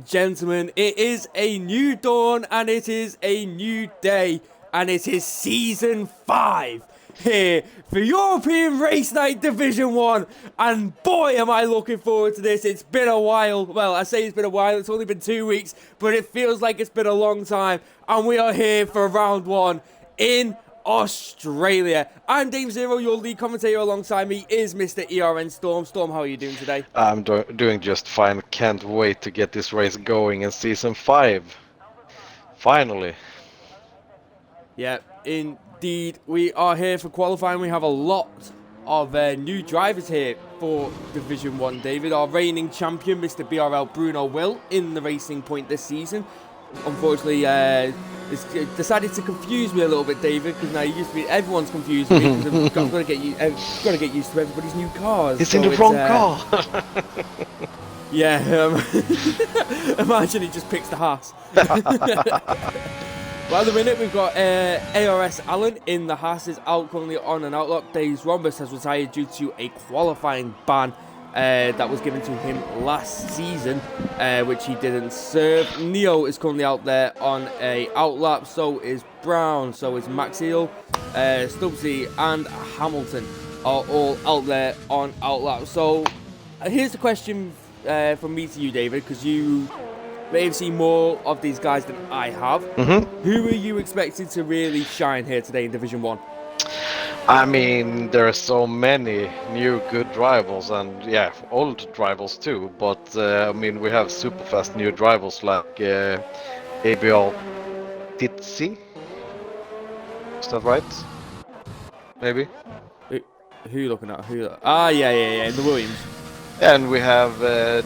gentlemen, it is a new dawn and it is a new day and it is season 5 here for European Race Night Division 1, and boy am I looking forward to this. It's been a while. Well, I say it's been a while, it's only been 2 weeks, but it feels like it's been a long time, and we are here for round 1 in Australia. I'm Dave Zero, your lead commentator. Alongside me is Mr. ERN Storm. Storm, how are you doing today? I'm doing just fine. Can't wait to get this race going in season 5. Finally. Yeah, indeed. We are here for qualifying. We have a lot of new drivers here for Division 1, David. Our reigning champion, Mr. BRL Bruno Will, in the Racing Point this season. Unfortunately, it's decided to confuse me a little bit, David, because now everyone's confused me because I've got to get used to everybody's new cars. It's in the wrong car. Yeah, imagine he just picks the Haas. Well, at the minute, we've got ARS Allen in the Haas is out currently on an outlook. Days Rhombus has retired due to a qualifying ban that was given to him last season, which he didn't serve. Neo is currently out there on a outlap. So is Brown. So is Maxiel, Stubbsy, and Hamilton are all out there on outlap. So here's the question from me to you, David, because you may have seen more of these guys than I have. Who are you expecting to really shine here today in Division 1? I mean, there are so many new good drivers and yeah, old drivers too. But I mean, we have super fast new drivers like ABR Titsi. Is that right? Maybe. Who are you looking at? Yeah, in the Williams. And we have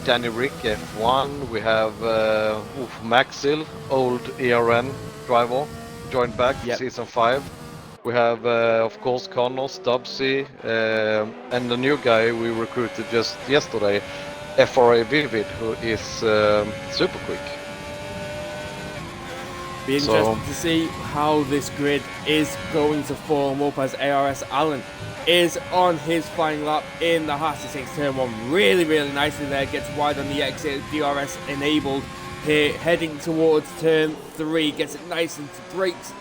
Danny Rick F1, we have Maxil, old ERN driver, joined back season 5. We have, of course, Connor, Stubbsy, and the new guy we recruited just yesterday, FRA Vivid, who is super quick. Be interesting to see how this grid is going to form up as ARS Allen is on his final lap in the Haas. He takes turn 1 really nicely there, gets wide on the exit, DRS enabled here, heading towards turn 3, gets it nice and brakes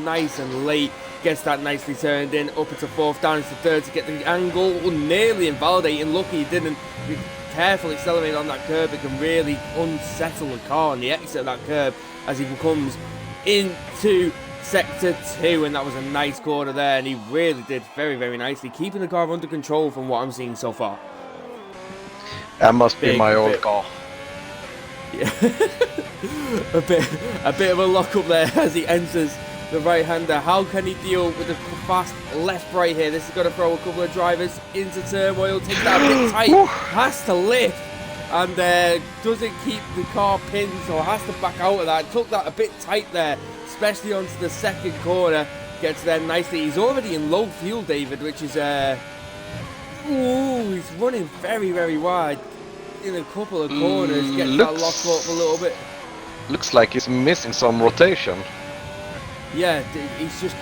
nice and late, gets that nicely turned in, up into 4th, down into 3rd to get the angle, nearly invalidating. Lucky he didn't be careful accelerate on that curb. It can really unsettle the car on the exit of that curb as he comes into Sector 2, and that was a nice corner there, and he really did very nicely, keeping the car under control from what I'm seeing so far. That must be my old car. Yeah. a bit of a lock up there as he enters the right-hander. How can he deal with the fast left-right here? This is going to throw a couple of drivers into turmoil. Takes that a bit tight, has to lift, and doesn't keep the car pinned, so has to back out of that. Took that a bit tight there, especially onto the second corner. Gets there nicely. He's already in low fuel, David, which is he's running very wide in a couple of corners. Gets that lock up a little bit. Looks like he's missing some rotation. Yeah, he just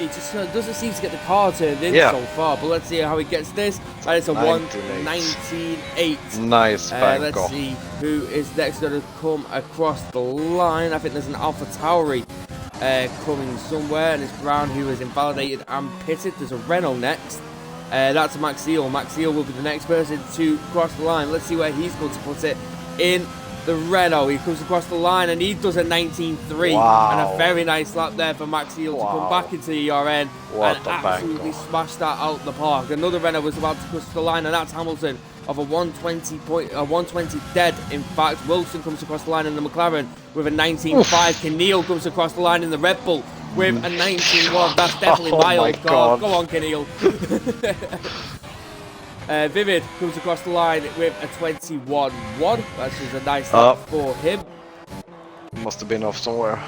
doesn't seem to get the car turned in so far. But let's see how he gets this. That is a 1:19.8. Nice banker. Let's see who is next going to come across the line. I think there's an Alpha Tauri coming somewhere, and it's Brown who is invalidated and pitted. There's a Renault next. That's Maxiel. Maxiel will be the next person to cross the line. Let's see where he's going to put it in the Renault. He comes across the line and he does a 19.3. And a very nice lap there for Maxiel to come back into the ERN and absolutely smash that out the park. Another Renault was about to cross the line, and that's Hamilton of a 120 dead. In fact, Wilson comes across the line in the McLaren with a 19.5. Keneal comes across the line in the Red Bull with a 19.1. That's definitely my old car. Go on, Keneal. Vivid comes across the line with a 21.1. That's just a nice lap for him. Must have been off somewhere.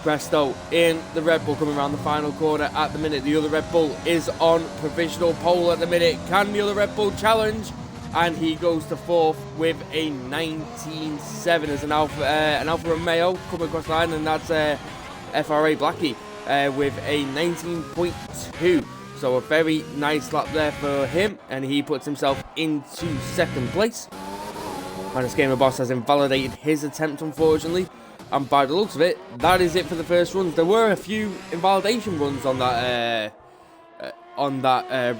Presto in the Red Bull coming around the final corner at the minute. The other Red Bull is on provisional pole at the minute. Can the other Red Bull challenge? And he goes to 4th with a 19.7 as an Alfa Romeo coming across the line, and that's FRA Blackie with a 19.2. So a very nice lap there for him, and he puts himself into 2nd place. Minus Gamer Boss has invalidated his attempt, unfortunately. And by the looks of it, that is it for the first runs. There were a few invalidation runs on that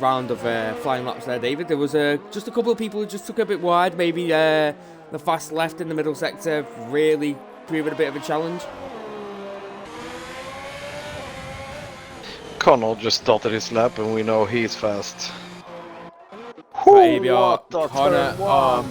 round of flying laps there, David. There was just a couple of people who just took a bit wide. Maybe the fast left in the middle sector really proving a bit of a challenge. Connor just started his lap and we know he's fast. Here we are. Connor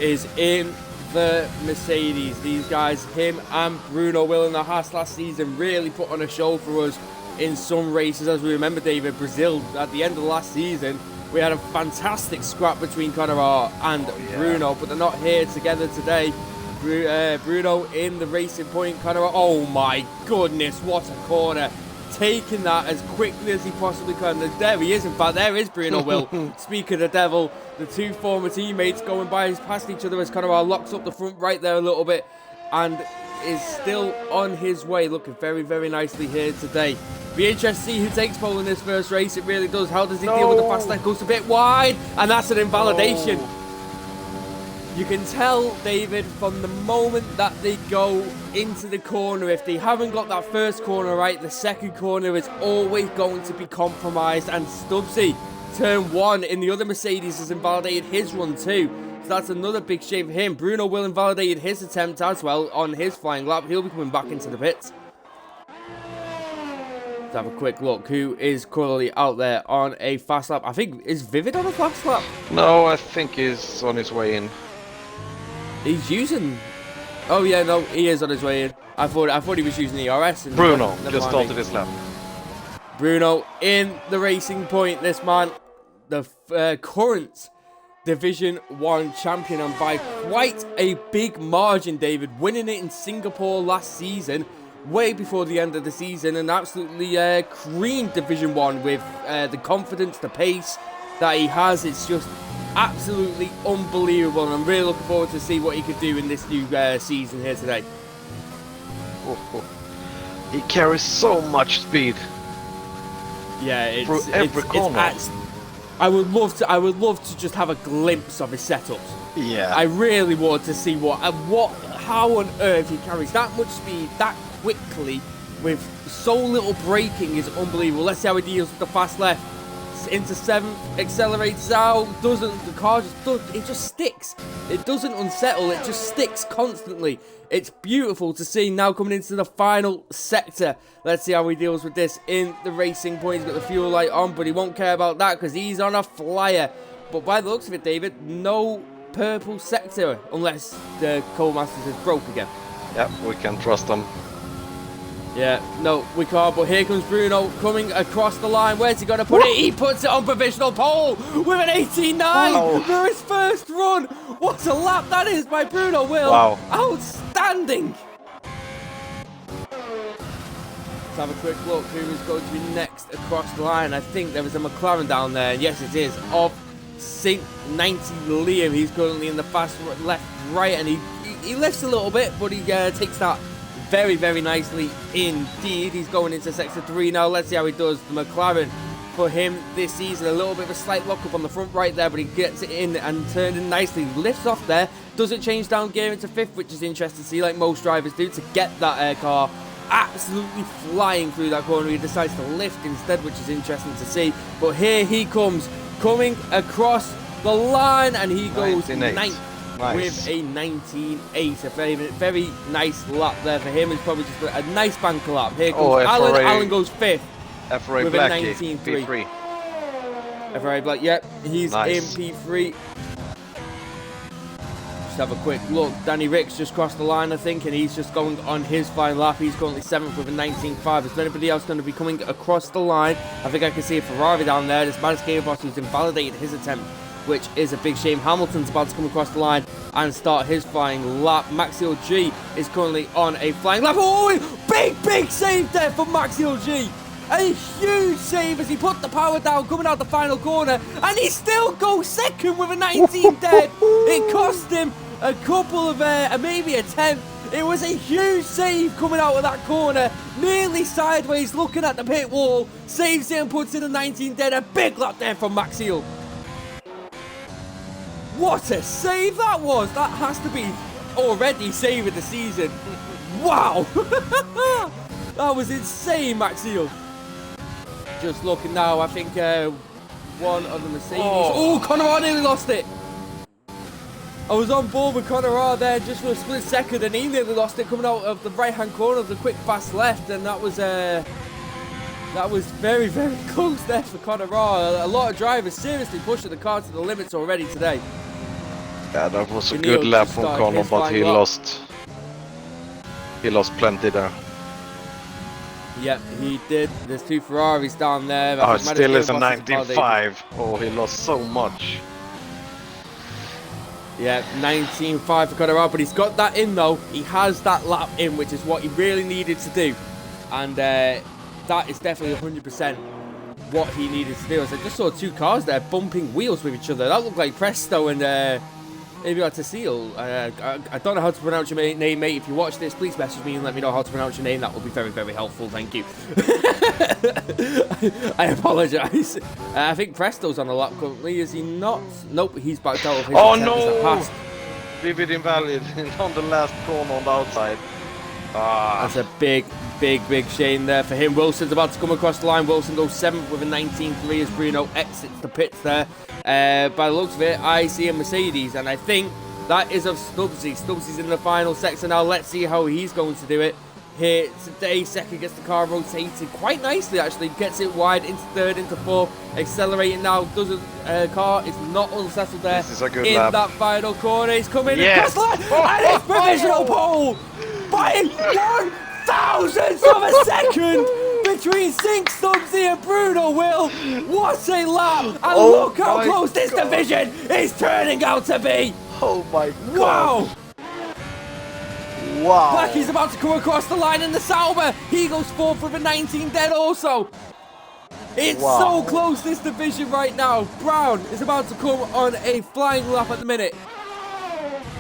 is in the Mercedes. These guys, him and Bruno Will in the Haas last season, really put on a show for us in some races. As we remember, David, Brazil, at the end of the last season, we had a fantastic scrap between Connor and Bruno, but they're not here together today. Bruno in the racing point. Connor, oh my goodness, what a corner. Taking that as quickly as he possibly can. There he is, in fact, there is Bruno Will. Speak of the devil, the two former teammates going by past each other as Connor locks up the front right there a little bit and is still on his way, looking very, very nicely here today. Be interested to see who takes pole in this first race. It really does. How does he deal with the fast left? Goes a bit wide, and that's an invalidation. You can tell, David, from the moment that they go into the corner, if they haven't got that first corner right, the second corner is always going to be compromised. And Stubbsy, turn one in the other Mercedes, has invalidated his run too. So that's another big shame for him. Bruno Will invalidated his attempt as well on his flying lap. He'll be coming back into the pits. Let's have a quick look. Who is currently out there on a fast lap? I think, is Vivid on a fast lap? No, I think he's on his way in. He's using... Oh yeah, no, he is on his way in. I thought he was using the ERS. Bruno just started his lap. Bruno in the racing point. This man, the current Division 1 champion, and by quite a big margin, David, winning it in Singapore last season, way before the end of the season, and absolutely creamed Division 1 with the confidence, the pace that he has. It's just absolutely unbelievable, and I'm really looking forward to see what he could do in this new season here today. He carries so much speed. Yeah, it's through every corner. I would love to just have a glimpse of his setups. Yeah, I really want to see how on earth he carries that much speed that quickly with so little braking is unbelievable. Let's see how he deals with the fast left. Into 7th, accelerates out, the car just sticks. It doesn't unsettle, it just sticks constantly. It's beautiful to see. Now coming into the final sector. Let's see how he deals with this in the racing point. He's got the fuel light on, but he won't care about that because he's on a flyer. But by the looks of it, David, no purple sector unless the Coal Masters is broke again. Yep, we can trust them. Yeah, no, we can't, but here comes Bruno coming across the line. Where's he going to put it? He puts it on provisional pole with an 18.9 for his first run. What a lap that is by Bruno Will. Wow. Outstanding. Let's have a quick look who is going to be next across the line. I think there is a McLaren down there. And yes, it is, of St. 90 Liam. He's currently in the fast left, right, and he lifts a little bit, but he takes that very, very nicely indeed. He's going into sector 3 now. Let's see how he does. The McLaren for him this season, a little bit of a slight lock-up on the front right there, but he gets it in and turned in nicely. Lifts off there. Doesn't change down gear into 5th, which is interesting to see, like most drivers do, to get that car absolutely flying through that corner. He decides to lift instead, which is interesting to see. But here he comes, coming across the line, and he goes 9th. Nice. With a 19.8, a very, very nice lap there for him. It's probably just a nice banker lap. Here comes Alan. Alan goes 5th with a 19.3. FRA Black, yep, he's nice. In P3. Just have a quick look. Danny Ricks just crossed the line, I think, and he's just going on his final lap. He's currently 7th with a 19.5. Is there anybody else going to be coming across the line? I think I can see a Ferrari down there. This man's Gamer Boss who's invalidated his attempt, which is a big shame. Hamilton's about to come across the line and start his flying lap. Maxiel G is currently on a flying lap. Oh, big save there for Maxiel G. A huge save as he put the power down coming out the final corner, and he still goes second with a 19 dead. It cost him a couple of, maybe a 10th. It was a huge save coming out of that corner, nearly sideways looking at the pit wall. Saves it and puts in a 19 dead. A big lap there from Maxiel. What a save that was! That has to be already save of the season. Wow! That was insane, Maxiel. Just looking now, I think one of the Mercedes. Oh, Conor nearly lost it. I was on board with Conor there just for a split second, and he nearly lost it coming out of the right-hand corner of the quick fast left, and that was very, very close there for Conor. A lot of drivers seriously pushing the car to the limits already today. Yeah, that was a good lap from Conor, but he lost. He lost plenty there. Yep, he did. There's 2 Ferraris down there. Oh, it still is a 19.5. Oh, he lost so much. Yeah, 19.5 for Conor, but he's got that in though. He has that lap in, which is what he really needed to do. And that is definitely 100% what he needed to do. As I just saw 2 cars there bumping wheels with each other. That looked like Presto and maybe Tasil. I don't know how to pronounce your name, mate. If you watch this, please message me and let me know how to pronounce your name. That would be very, very helpful. Thank you. I apologise. I think Presto's on the lap currently. Is he not? Nope, he's backed out of his Oh no! Vivid invalid on the last corner on the outside. That's a big shame there for him. Wilson's about to come across the line. Wilson goes 7th with a 19.3 as Bruno exits the pits there. By the looks of it, I see a Mercedes, and I think that is of Stubbsy. Stubbsy's in the final sector now. Let's see how he's going to do it here today. Second gets the car rotated quite nicely, actually. Gets it wide into 3rd, into 4th. Accelerating now. Doesn't car is not unsettled there. This is a good in lap. That final corner. He's coming across the line, and it's provisional pole by 1,000th of a second between Sink, Stubbsy and Bruno Will. What a lap, and look how close this division is turning out to be. Oh my god. Wow. Blackie's about to come across the line in the Sauber. He goes 4th with a 19 dead also. It's so close, this division right now. Brown is about to come on a flying lap at the minute.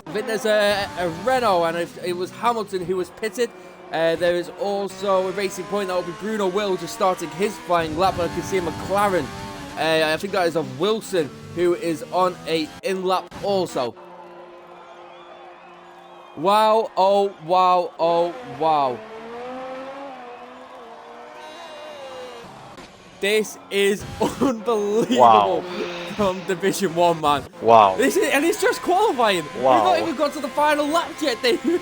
I think there's a Renault, and it was Hamilton who was pitted. There is also a racing point. That will be Bruno Will just starting his flying lap. I can see a McLaren. I think that is of Wilson, who is on a in-lap also. Wow, oh, wow, oh, wow. This is unbelievable from Division 1, man. Wow. And it's just qualifying. Wow. We've not even got to the final lap yet, David.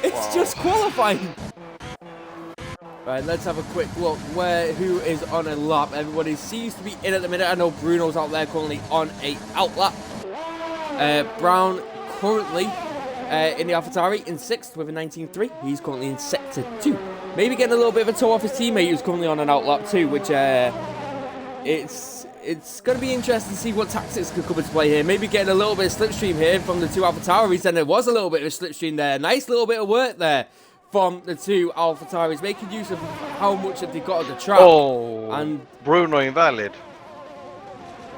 It's just qualifying. Right, let's have a quick look who is on a lap. Everybody seems to be in at the minute. I know Bruno's out there currently on a out lap. Brown currently in the AlphaTauri in 6th with a 19.3. He's currently in sector 2. Maybe getting a little bit of a toe off his teammate who's currently on an out lap too, which it's going to be interesting to see what tactics could come into play here. Maybe getting a little bit of slipstream here from the 2 AlphaTauris, and there was a little bit of a slipstream there. Nice little bit of work there from the 2 AlphaTauris, making use of how much that they got at the track. Oh, and Bruno invalid.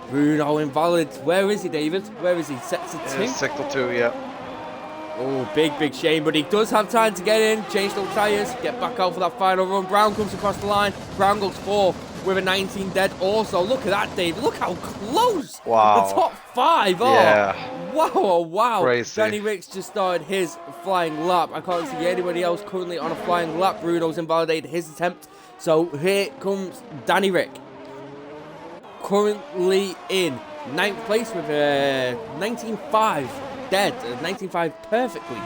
Bruno invalid. Where is he, David? Where is he? Sector 2? Sector 2, yeah. Oh, big shame, but he does have time to get in, change those tyres, get back out for that final run. Brown comes across the line. Brown goes 4th with a 19 dead also. Look at that, David. Look how close. Wow. The top 5. Oh, yeah. Wow, oh, wow. Crazy. Danny Ricks just started his flying lap. I can't see anybody else currently on a flying lap. Bruno's invalidated his attempt. So here comes Danny Rick. Currently in 9th place with a 19.5. Dead, 19.5 perfectly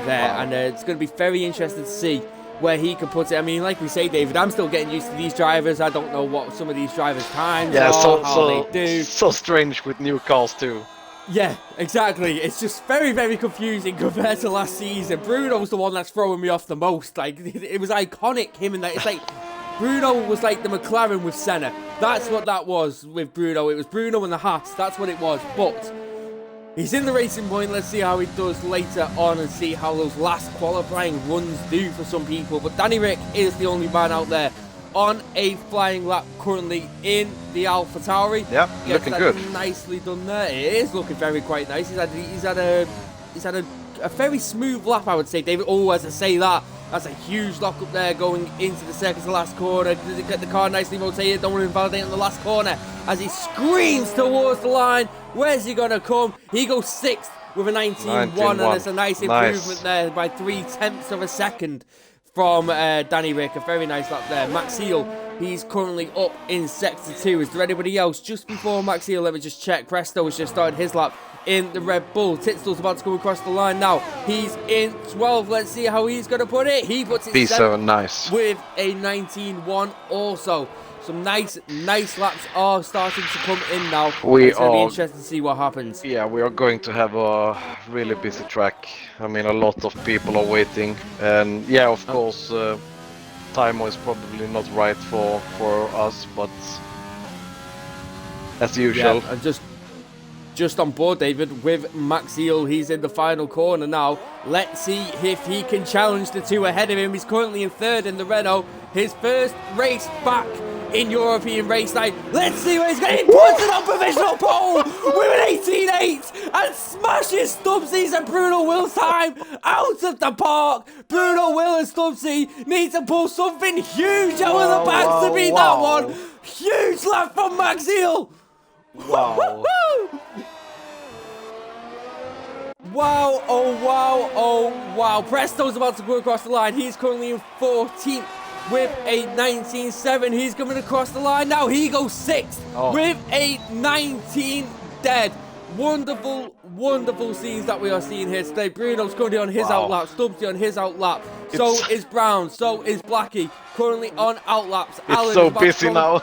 there, and it's going to be very interesting to see where he can put it. I mean, like we say, David, I'm still getting used to these drivers. I don't know what some of these drivers' times are, how they do. So strange with new cars too. Yeah, exactly. It's just very confusing compared to last season. Bruno's the one that's throwing me off the most. Like, it was iconic, him and that. It's like Bruno was like the McLaren with Senna. That's what that was with Bruno. It was Bruno and the Haas. That's what it was. But he's in the racing point. Let's see how he does later on and see how those last qualifying runs do for some people. But Danny Rick is the only man out there on a flying lap currently in the AlphaTauri. Yep, looking good. Nicely done there. It is looking quite nice. He's had a very smooth lap, I would say, David. Oh, as I say that, That's a huge lock up there going into the second to last corner. Does it get the car nicely rotated? Don't want to invalidate on the last corner as he screams towards the line. Where's he going to come? He goes 6th with a 19.1, and it's a nice improvement there by 0.3 of a second from Danny Rick. A very nice lap there. Max Seal, he's currently up in sector 2. Is there anybody else? Just before Max Seal, let me just check. Presto has just started his lap in the Red Bull. Titzel's about to come across the line now. He's in 12. Let's see how he's going to put it. He puts it P7, nice. With a 19.1 also. Some nice laps are starting to come in now. It's going to be interesting to see what happens. Yeah, we are going to have a really busy track. I mean, a lot of people are waiting. And yeah, of course, time is probably not right for us, but as usual. Yeah, and just on board, David, with Max Eel. He's in the final corner now. Let's see if he can challenge the 2 ahead of him. He's currently in 3rd in the Renault. His first race back in European race night. Let's see where he's going. He puts it on provisional pole with an 18.8 and smashes Stubbsy's and Bruno Will's time out of the park. Bruno Will and Stubbsy need to pull something huge out of the bags to beat that one. Huge lap from Max Eel. Wow. Wow, oh wow, oh wow. Presto's about to go across the line. He's currently in 14th with a 19.7. He's coming across the line now. He goes 6th with a 19 dead. Wonderful, wonderful scenes that we are seeing here today. Bruno's currently on his outlap. Stubbsy on his outlap. So is Brown. So is Blackie. Currently on outlaps. It's so busy now.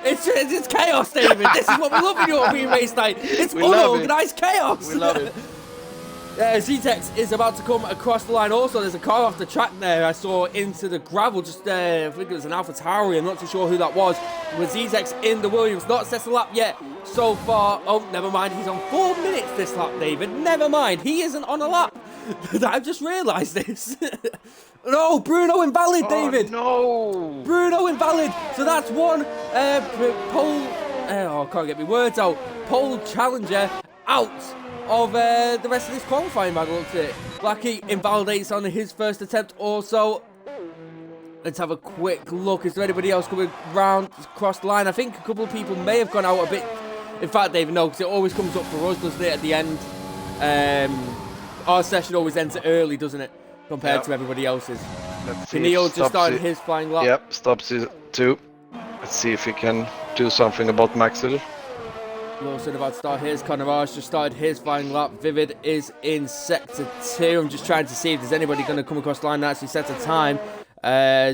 It's chaos, David. This is what we love in European race night. It's unorganised chaos. We love it. Z-Tex is about to come across the line. Also, there's a car off the track there. I saw into the gravel. Just I think it was an Alpha Tauri. I'm not too sure who that was. With Z-Tex in the Williams. Not set a lap yet so far. Oh, never mind. He's on 4 minutes this lap, David. Never mind. He isn't on a lap. I've just realised this. No, Bruno invalid, David. No. Bruno invalid. So that's one pole. I can't get my words out. Pole challenger out of the rest of this qualifying by the looks of it. Blackie invalidates on his first attempt also. Let's have a quick look. Is there anybody else coming round across the line? I think a couple of people may have gone out a bit. In fact, David, no, because it always comes up for us, doesn't it, at the end? Our session always ends early, doesn't it? Compared to everybody else's. Keneal just started his flying lap. Yep, Stubbsy too. Let's see if he can do something about Maxwell. Wilson about to start his. Conraj just started his flying lap. Vivid is in sector 2. I'm just trying to see if there's anybody going to come across the line and actually set a time.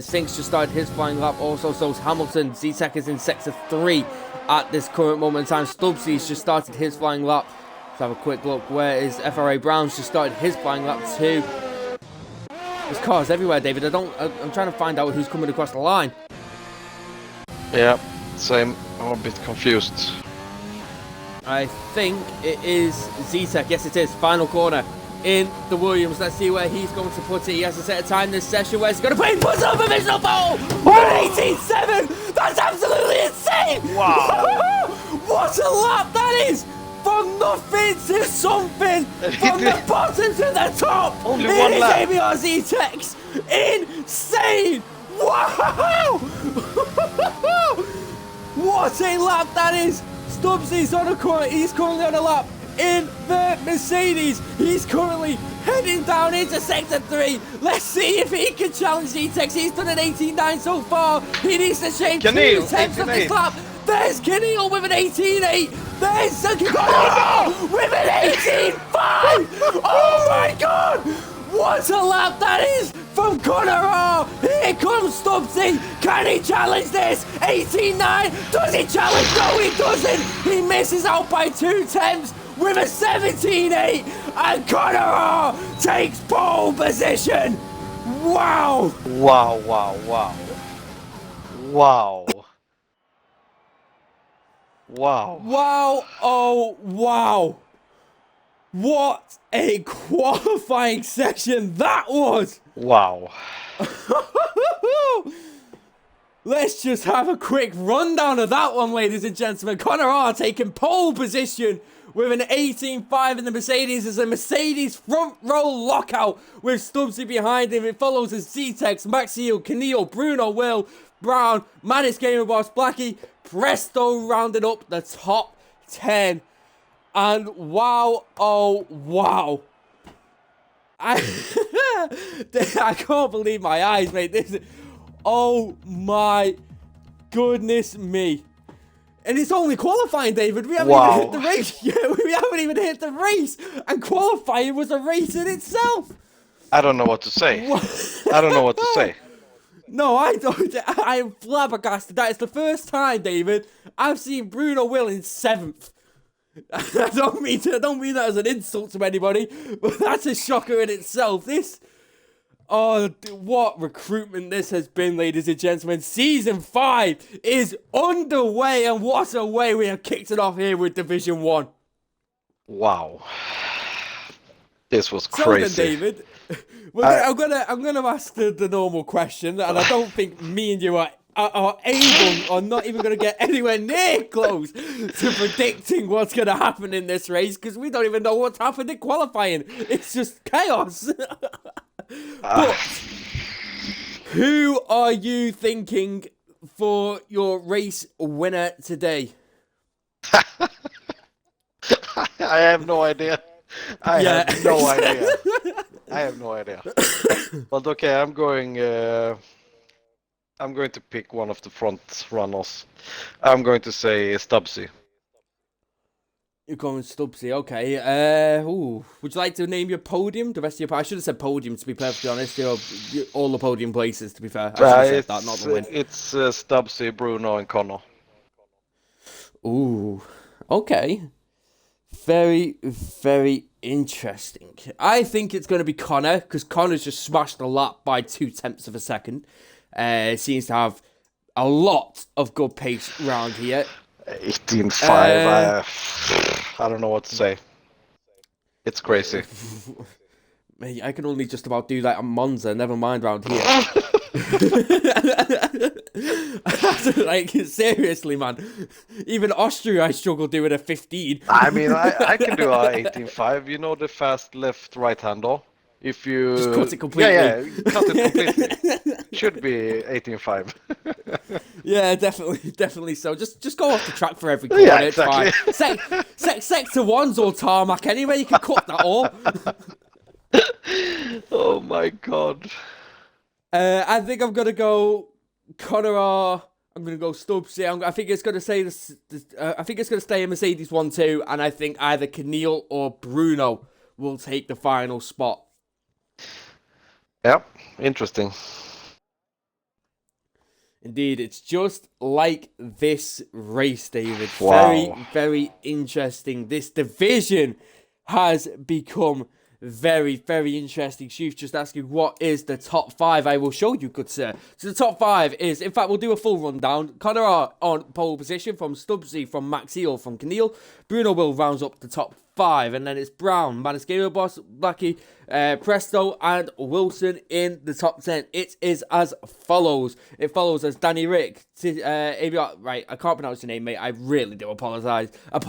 Sinks just started his flying lap. Also, so is Hamilton. Z-Tech is in sector 3 at this current moment in time. Stubbsy's just started his flying lap. Let's have a quick look. Where is FRA Brown's just started his flying lap too. There's cars everywhere, David. I'm trying to find out who's coming across the line. Yeah, same. I'm a bit confused. I think it is Z-Tech. Yes, it is. Final corner in the Williams. Let's see where he's going to put it. He has to set a time this session. Where's he going to put it? He puts it on provisional pole! 1:18.7! That's absolutely insane! Wow! What a lap that is! From nothing to something! From the bottom to the top! Only one lap! It is ABR Z-Tech's insane! Wow! What a lap that is! Stubbsy's on a corner. He's currently on a lap in the Mercedes. He's currently heading down into sector 3. Let's see if he can challenge Z-Tex. He's done an 18.9 so far. He needs to shave 2 tenths of this lap. There's Keneal with an 18.8. There's Sakiko with an 18.5. Oh my God! What a lap that is from Conor. Here comes Stubbsy. Can he challenge this? 18.9. Does he challenge? No, he doesn't. He misses out by 2 tenths with a 17.8. And Conor takes pole position. Wow. Wow, wow, wow. Wow. Wow. Wow, oh wow. What a qualifying session that was! Wow. Let's just have a quick rundown of that one, ladies and gentlemen. Conor taking pole position with an 18.5 in the Mercedes. As a Mercedes front row lockout with Stubbsy behind him. It follows as Z-Tex, Maxiel, Keneal, Bruno, Will, Brown, Manis Gamer Boss, Blackie, Presto rounded up the top 10. And wow, oh wow. I can't believe my eyes, mate. Oh my goodness me. And it's only qualifying, David. We haven't even hit the race yet. We haven't even hit the race. And qualifying was a race in itself. I don't know what to say. I don't know what to say. No, I don't. I am flabbergasted. That is the first time, David, I've seen Bruno Will in 7th. I don't mean that as an insult to anybody, but that's a shocker in itself. What recruitment this has been, ladies and gentlemen. Season 5 is underway, and what a way we have kicked it off here with Division 1. Wow. This was crazy. So then, David, I'm gonna ask the normal question, and I don't think me and you are able or not even going to get anywhere near close to predicting what's going to happen in this race, because we don't even know what's happened in qualifying. It's just chaos. But who are you thinking for your race winner today? I have no idea. I have no idea. But okay, I'm going to pick one of the front runners. I'm going to say Stubbsy. You're going Stubbsy, okay. Would you like to name your podium? The rest of your... I should have said podium, to be perfectly honest. All the podium places, to be fair. I should have said that, not the win. It's Stubbsy, Bruno, and Connor. Ooh, okay. Very, very interesting. I think it's going to be Connor, because Connor's just smashed the lap by 0.2 of a second. Seems to have a lot of good pace around here. 18.5. I don't know what to say. It's crazy. Mate, I can only just about do that on Monza, never mind round here. Like, seriously, man. Even Austria, I struggle doing a 15. I mean, I can do a 18.5. You know the fast left right hander? If you just cut it completely. Yeah, cut it completely. Should be 18.5. Yeah, definitely so. Just go off the track for every corner. Yeah, exactly. It's fine. Sector 1's all tarmac anyway. You can cut that all. Oh my god. I think I'm gonna go Connor R. I'm gonna go Stubbsy. I think it's gonna say this. I think it's gonna stay a Mercedes 1-2, and I think either Keneal or Bruno will take the final spot. Yeah, interesting. Indeed, it's just like this race, David. Wow. Very, very interesting. This division has become very, very interesting. She's just asking, what is the top 5? I will show you, good sir. So the top 5 is, in fact, we'll do a full rundown. Connor R on pole position, from Stubbsy, from Maxiel, from Keneal. Bruno Will rounds up the top 5, and then it's Brown, Manis Gamer Boss, Blackie, Presto, and Wilson in the top 10. It is as follows. It follows as Danny Rick, right, I can't pronounce your name, mate. I really do apologise. I'm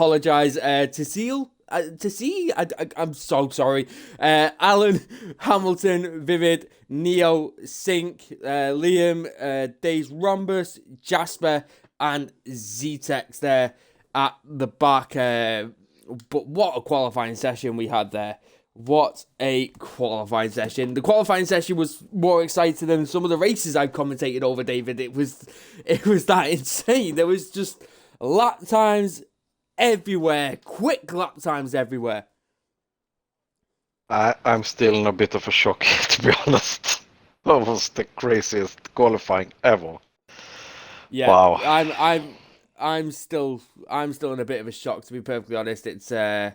so sorry. Alan, Hamilton, Vivid, Neo, Sink, Liam, Days Rhombus, Jasper, and Z-Tex there at the back. But what a qualifying session we had there. What a qualifying session. The qualifying session was more exciting than some of the races I've commentated over, David. It was that insane. There was just lap times everywhere. Quick lap times everywhere. I'm still in a bit of a shock, to be honest. That was the craziest qualifying ever. Yeah, wow. I'm still in a bit of a shock, to be perfectly honest. It's a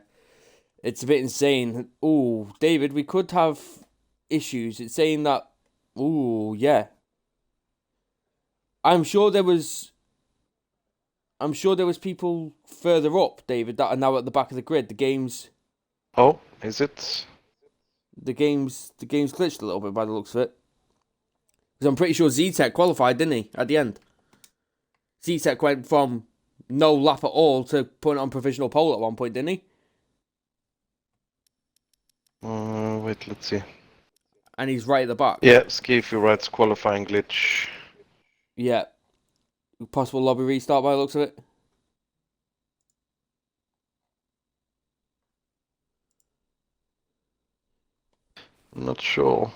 bit insane. Ooh, David, we could have issues. It's saying that. Ooh, yeah. I'm sure there was people further up, David, that are now at the back of the grid. The game's. Oh, is it? The game's glitched a little bit by the looks of it. Because I'm pretty sure Z-Tech qualified, didn't he, at the end? Z-Tech went from no lap at all to putting it on provisional pole at one point, didn't he? Wait, let's see. And he's right at the back. Yeah, Skiffy writes qualifying glitch. Yeah. Possible lobby restart by the looks of it. I'm not sure.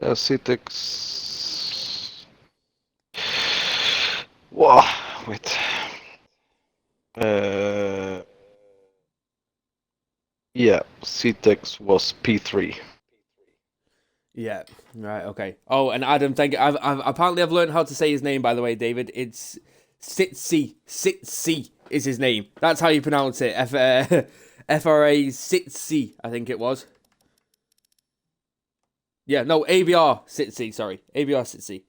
Citex. Wow, wait. Yeah, Citex was P3. Yeah, right, okay. Oh, and Adam, thank you. Apparently I've learned how to say his name, by the way, David. It's Sitsi. Sitsi is his name. That's how you pronounce it. FRA Sitsi, I think it was. Yeah, no, ABR Sitsi, sorry. ABR Sitsi.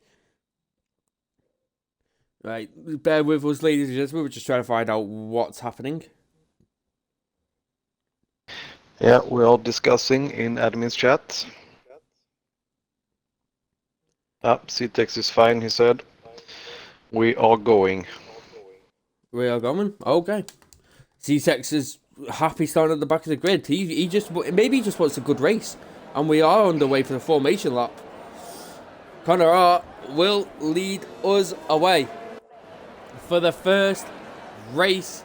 Right, bear with us, ladies and gentlemen. We're just trying to find out what's happening. Yeah, we're all discussing in admin's chat. Citex is fine, he said. We are going. We are going? Okay. Citex is happy starting at the back of the grid. He just wants a good race. And we are underway for the formation lap. Connor Hart will lead us away for the first race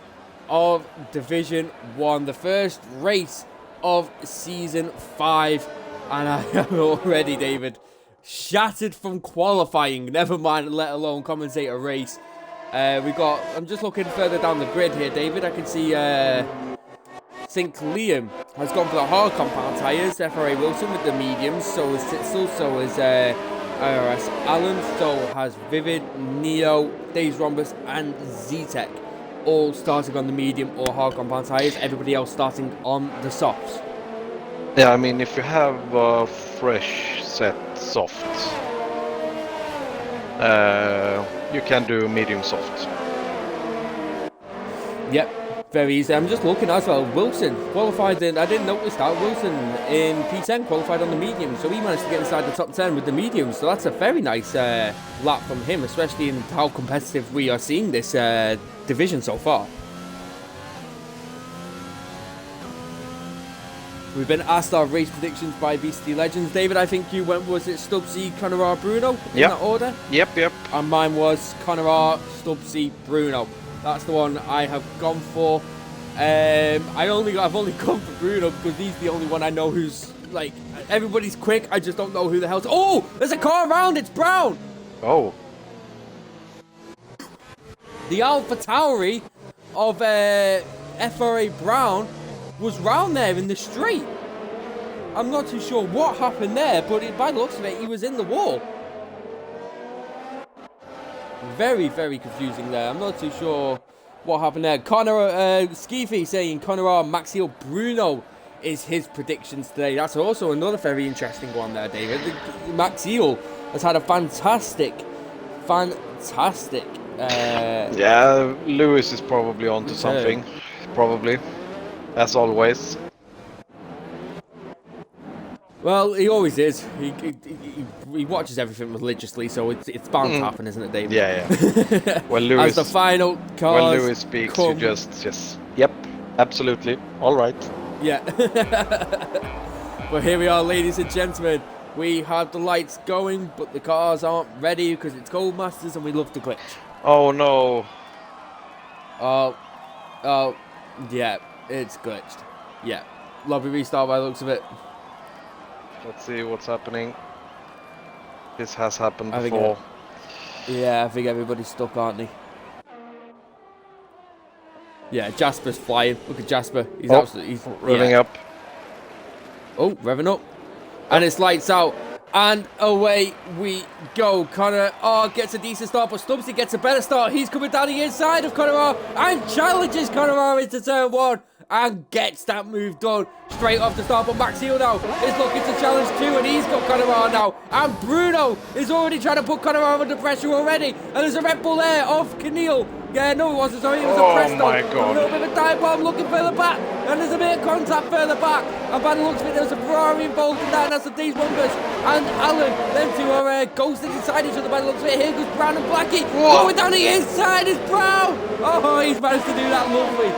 of Division 1. The first race of Season 5. And I am already, David, shattered from qualifying. Never mind, let alone commentate a race. I'm just looking further down the grid here, David. I can see St. Liam has gone for the hard compound tyres. FRA Wilson with the mediums. So is Titzel. So is IRS Allen. So has Vivid, Neo, Days Rhombus, and Z-Tech. All starting on the medium or hard compound tyres. Everybody else starting on the softs. Yeah, I mean, if you have a fresh set soft, you can do medium soft. Yep, very easy. I'm just looking as well. Wilson qualified in, I didn't notice that. Wilson in P10 qualified on the medium, so he managed to get inside the top 10 with the medium. So that's a very nice lap from him, especially in how competitive we are seeing this division so far. We've been asked our race predictions by Beastie Legends. David, I think you went, was it Stubbsy, Conor, Bruno in that order? Yep. And mine was Conor, Stubbsy, Bruno. That's the one I have gone for. I've only gone for Bruno because he's the only one I know who's, like, everybody's quick. I just don't know who the hell's... Oh, there's a car around. It's Brown. Oh. The Alpha Tauri of FRA Brown was round there in the street. I'm not too sure what happened there, but by the looks of it, he was in the wall. Very, very confusing there. I'm not too sure what happened there. Connor Skeefy saying Connor Maxiel Bruno is his predictions today. That's also another very interesting one there, David. Maxiel has had a fantastic. Yeah, Lewis is probably onto something. Probably. As always. Well, he always is. He watches everything religiously, so it's bound to happen, isn't it, David? Yeah. Well, Lewis. As the final cars when Lewis speaks, you just yep, absolutely, all right. Yeah. Well, here we are, ladies and gentlemen. We have the lights going, but the cars aren't ready because it's Goldmasters and we love to glitch. Oh no. Oh, yeah. It's glitched. Yeah. Lobby restart by the looks of it. Let's see what's happening. This has happened before. I think everybody's stuck, aren't they? Yeah, Jasper's flying. Look at Jasper. He's absolutely... revving up. Oh, revving up. And it's lights out. And away we go. Connor gets a decent start, but Stubbsy gets a better start. He's coming down the inside of Connor and challenges Connor into turn 1 and gets that move done straight off the start. But Maxiel now is looking to challenge 2, and he's got Connor now. And Bruno is already trying to put Connor under pressure already. And there's a Red Bull there off Keneal. Yeah, no, it wasn't. Sorry, it was a Presto. Oh my God. A little bit of a dive bomb looking further back. And there's a bit of contact further back. And by the looks of it, there's a Ferrari involved in that. And that's the D's Rumbers. And Alan, them two are ghosted inside each other by the looks of it. Here goes Brown and Blackie. Going down the inside is Brown. Oh, he's managed to do that lovely.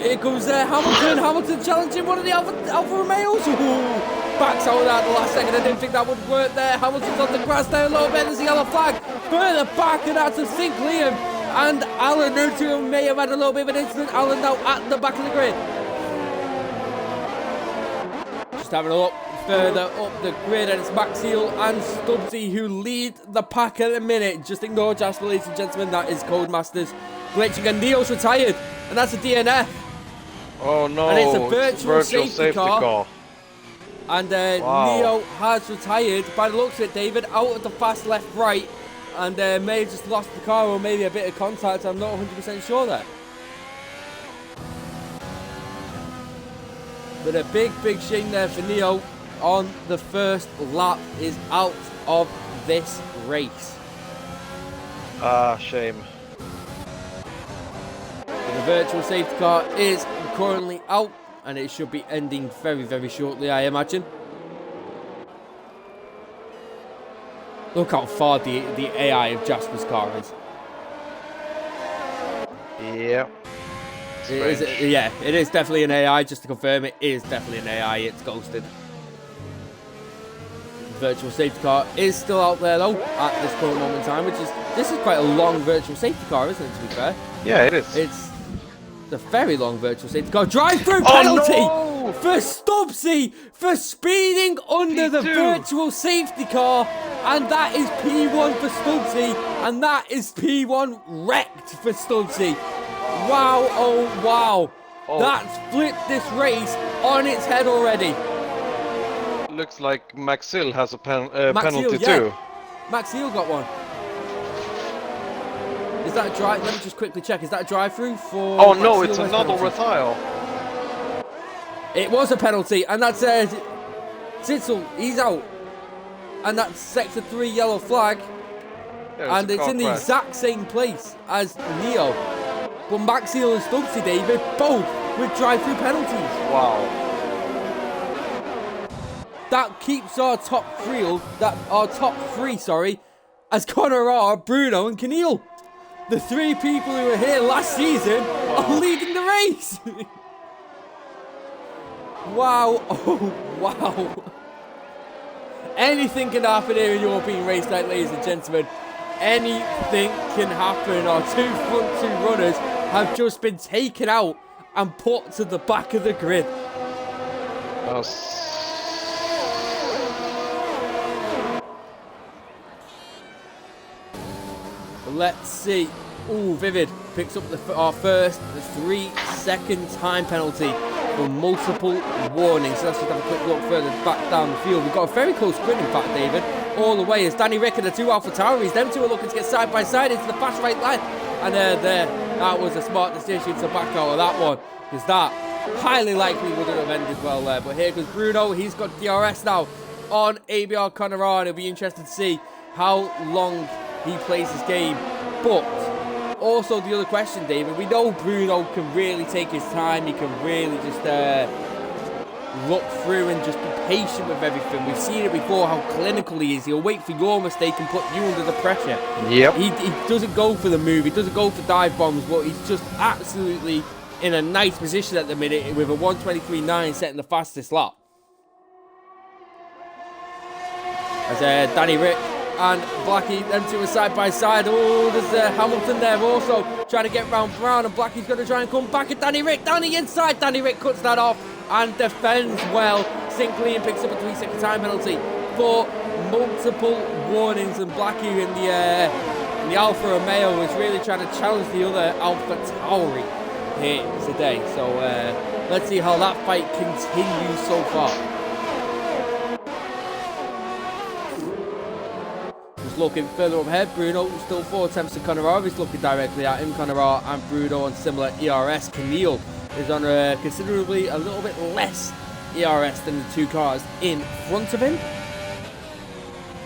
Here comes Hamilton. Hamilton challenging one of the Alfa Romeos. Ooh, backs out of that at the last second. I didn't think that would work there. Hamilton's on the grass there a little bit. There's the yellow flag. Further back, and that's a St. Liam. And Alan Nurture may have had a little bit of an incident. Alan now at the back of the grid. Just having a look further up the grid, and it's Maxiel and Stubbsy who lead the pack at the minute. Just ignore Jasper, ladies and gentlemen. That is Codemasters glitching, and Neo's retired, and that's a DNF. Oh no! And it's a virtual safety car. And wow. Neo has retired by the looks of it, David, out of the fast left right, and may have just lost the car or maybe a bit of contact. I'm not 100% sure there. But a big shame there for Neo on the first lap, is out of this race. Shame. But the virtual safety car is currently out, and it should be ending very shortly, I imagine. Look how far the AI of Jasper's car is. Yeah. It is definitely an AI. Just to confirm, it is definitely an AI. It's ghosted. Virtual safety car is still out there though at this current moment in time, this is quite a long virtual safety car, isn't it, to be fair? Yeah, it is. It's a very long virtual safety car. Drive-through penalty no! for Stubbsy for speeding under the virtual safety car, and that is P1 for Stubbsy, and that is P1 wrecked for Stubbsy. Wow, oh wow. Oh. That's flipped this race on its head already. Looks like Maxiel has a penalty yeah. too. Maxiel got one. Is that a drive? Let me just quickly check. Is that a drive-through for? Oh no, Maxiel it's another retire. It was a penalty, and that's Zitzel. He's out, and that's sector 3 yellow flag, yeah, and it's in the exact same place as Neo. But Maxiel and Stubbsy, David, both with drive-through penalties. Wow. That keeps our top three, as Connor R, Bruno, and Keneal. The 3 people who were here last season are leading the race. Wow, oh wow. Anything can happen here in European race night, ladies and gentlemen. Anything can happen. Our 2 front 2 runners have just been taken out and put to the back of the grid. Let's see. Ooh, Vivid picks up our first 3-second time penalty for multiple warnings. So let's just have a quick look further back down the field. We've got a very close sprint, in fact, David, all the way as Danny Rick and the 2 AlphaTauris. Them 2 are looking to get side by side into the fast right line. And that was a smart decision to back out of that one, because that highly likely would have ended well there. But here goes Bruno. He's got DRS now on ABR Connor R, and it'll be interesting to see how long he plays his game. But also the other question, David, we know Bruno can really take his time. He can really just look through and just be patient with everything. We've seen it before, how clinical he is. He'll wait for your mistake and put you under the pressure. Yep. He doesn't go for the move. He doesn't go for dive bombs, but he's just absolutely in a nice position at the minute with a 1:23.9 setting the fastest lap. As Danny Rick and Blackie, them 2 are side by side. Oh, there's Hamilton there also trying to get round Brown, and Blackie's going to try and come back at Danny Rick. Danny inside. Danny Rick cuts that off and defends well. St. Liam picks up a 3-second time penalty for multiple warnings, and Blackie in the Alfa Romeo is really trying to challenge the other AlphaTauri here today. So let's see how that fight continues so far. Looking further up ahead, Bruno still 4 attempts to Connor R. He's looking directly at him. Connor R and Bruno on similar ERS. Keneal is on considerably a little bit less ERS than the 2 cars in front of him.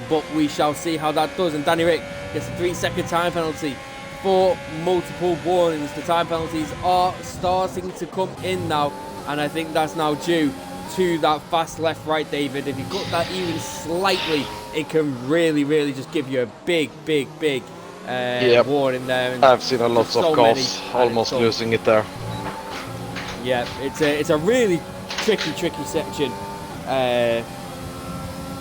But we shall see how that does. And Danny Rick gets a 3-second time penalty for multiple warnings. The time penalties are starting to come in now, and I think that's now due to that fast left right, David. If you cut that even slightly, it can really just give you a big warning there. And I've seen a lot of cars almost losing it there. Yeah, it's a really tricky section.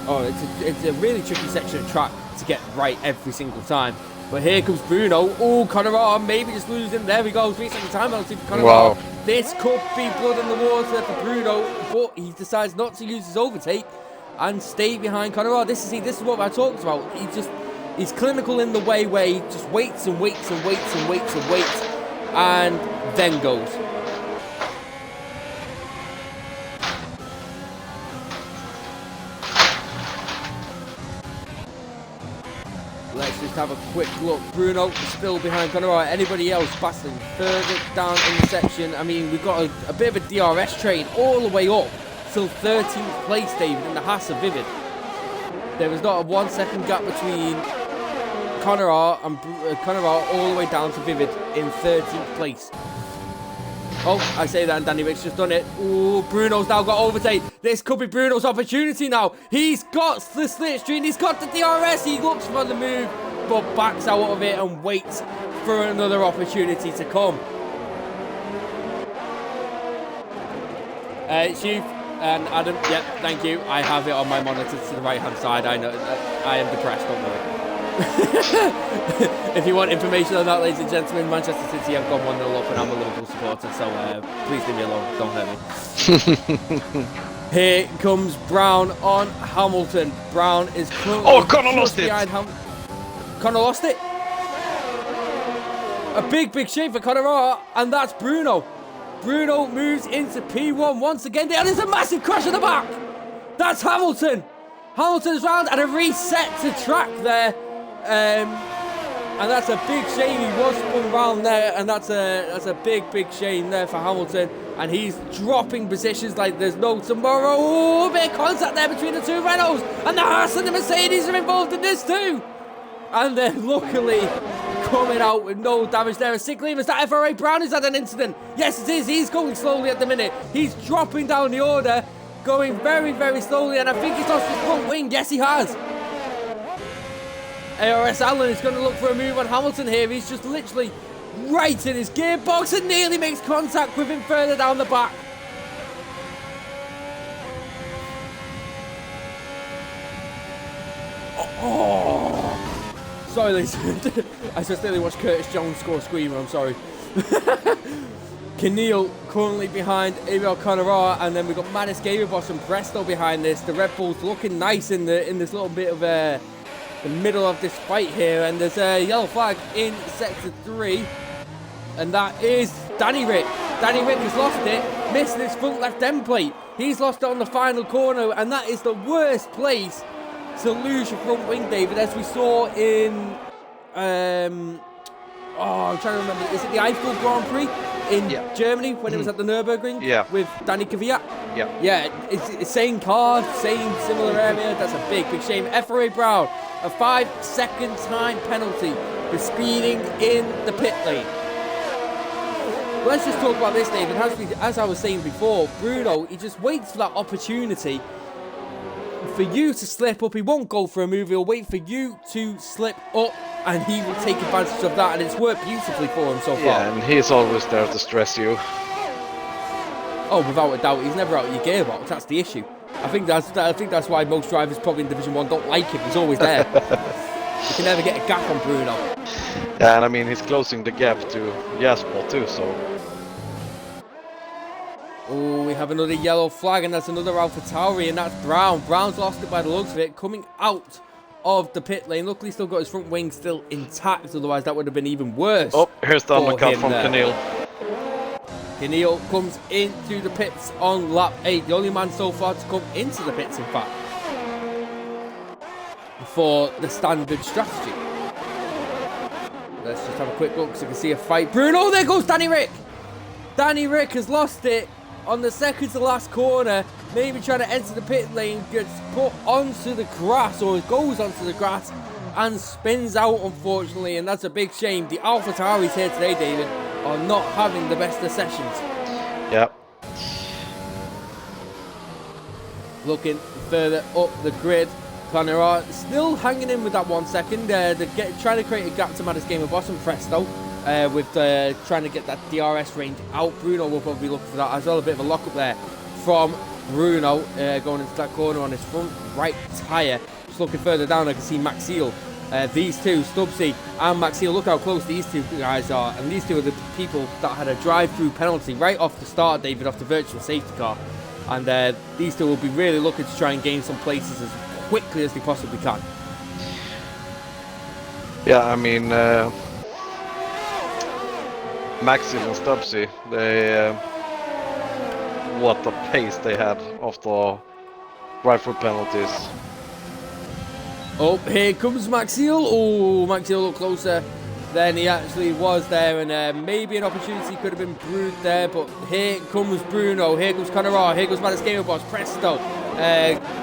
It's a really tricky section of track to get right every single time. But here comes Bruno. Oh, Conor maybe just losing. There we go. 3-second time penalty for Conor. Wow. This could be blood in the water for Bruno, but he decides not to use his overtake and stay behind Conor. This is what I talked about. He's clinical in the way where he just waits and waits and waits and waits and waits, and then goes. Let's just have a quick look. Bruno still behind Conor. Anybody else battling further down in the section? I mean, we've got a bit of a DRS train all the way up till 13th place, David, in the Haas of Vivid. There was not a 1 second gap between Conor and Conor all the way down to Vivid in 13th place. Oh, I say that and Danny Rick's just done it. Ooh, Bruno's now got overtake. This could be Bruno's opportunity now. He's got the slipstream. He's got the DRS. He looks for the move, but backs out of it and waits for another opportunity to come. Chief and Adam, yep, thank you. I have it on my monitor to the right-hand side. I know I am depressed, don't worry. If you want information on that, ladies and gentlemen, Manchester City have gone 1-0 up and I'm a Liverpool supporter, so please leave me alone, don't hurt me. Here comes Brown on Hamilton. Brown is currently Conor lost it! Conor lost it? A big shame for Conor, and that's Bruno. Bruno moves into P1 once again. There's a massive crash at the back. That's Hamilton. Hamilton's round and a reset to track there. And that's a big shame. He was spun round there, and that's a big shame there for Hamilton. And he's dropping positions like there's no tomorrow. Oh, a bit of contact there between the two Renaults, and the Haas and the Mercedes are involved in this too. And they're luckily coming out with no damage there. A sick leave. Is that FRA Brown? Is that an incident? Yes, it is. He's going slowly at the minute. He's dropping down the order, going very slowly, and I think he's lost his front wing. Yes, he has. ARS Allen is going to look for a move on Hamilton here. He's just literally right in his gearbox and nearly makes contact with him further down the back. Oh. Sorry, ladies. I just nearly watched Curtis Jones score a screamer. I'm sorry. Keneal currently behind Ariel Conor, and then we've got Manus Gabriel and Presto behind this. The Red Bulls looking nice in this little bit of the middle of this fight here, and there's a yellow flag in sector 3, and that is Danny Rick. Danny Rick has lost it, missed his front left end plate. He's lost it on the final corner, and that is the worst place to lose your front wing, David, as we saw in I'm trying to remember, is it the Eiffel Grand Prix in Germany when it was at the Nürburgring with Danny Kvyat? Yeah, it's same car, same similar area. That's a big shame. FRA Brown, a 5-second time penalty for speeding in the pit lane. Let's just talk about this, David. As I was saying before, Bruno, he just waits for that opportunity for you to slip up. He won't go for a move. He'll wait for you to slip up, and he will take advantage of that, and it's worked beautifully for him so far. Yeah, and he's always there to stress you. Oh, without a doubt, he's never out of your gearbox. That's the issue. I think that's why most drivers probably in Division 1 don't like him. He's always there. You can never get a gap on Bruno. Yeah, and I mean, he's closing the gap to Jasper too, so... Oh, we have another yellow flag, and that's another AlphaTauri, and that's Brown. Brown's lost it by the looks of it, coming out of the pit lane. Luckily, he's still got his front wing still intact, otherwise that would have been even worse. Oh, here's the undercut from Keneal. Keneal comes into the pits on lap 8, the only man so far to come into the pits, in fact, for the standard strategy. Let's just have a quick look so you can see a fight. Bruno, there goes Danny Rick! Danny Rick has lost it on the second to last corner, maybe trying to enter the pit lane, gets put onto the grass, or goes onto the grass, and spins out, unfortunately, and that's a big shame. The AlphaTauris here today, David, are not having the best of sessions. Yep. Looking further up the grid, Conor still hanging in with that 1 second. They're trying to create a gap to Manus Gabriel and Presto. with trying to get that DRS range out. Bruno will probably look for that as well. A bit of a lock up there from Bruno going into that corner on his front right tyre. Just looking further down, I can see Maxiel. These two, Stubbsy and Maxiel, look how close these two guys are. And these two are the people that had a drive-through penalty right off the start, David, off the virtual safety car. And these two will be really looking to try and gain some places as quickly as they possibly can. Yeah, I mean, Maxiel and Stubbsy, they what a pace they had after drive-through penalties. Oh, here comes Maxiel. Oh, Maxiel looked closer than he actually was there, and maybe an opportunity could have been brewed there, but here comes Bruno, here comes Conor, here goes Maddis Gamer Boss, Presto,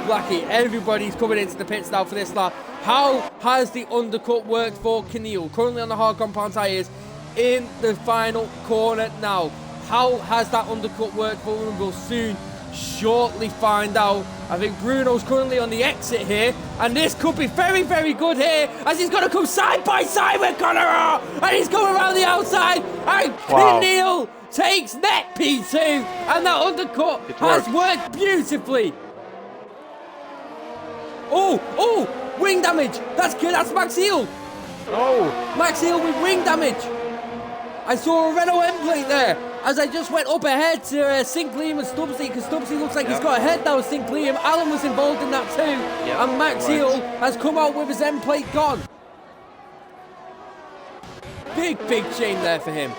Blackie, everybody's coming into the pits now for this lap. How has the undercut worked for Keneal? Currently on the hard compound tyres in the final corner now. How has that undercut worked for him? We'll soon shortly find out. I think Bruno's currently on the exit here, and this could be very, very good here, as he's going to come side by side with Conor, and he's going around the outside, and Keneal takes net P2, and that undercut has worked beautifully. Oh, wing damage. That's Maxiel. Oh, Maxiel with wing damage. I saw a Renault M plate there as I just went up ahead to St. Liam and Stubbsy, because Stubbsy looks like he's got ahead now with St. Liam. Alan was involved in that too, and Maxiel has come out with his M plate gone. Big shame there for him.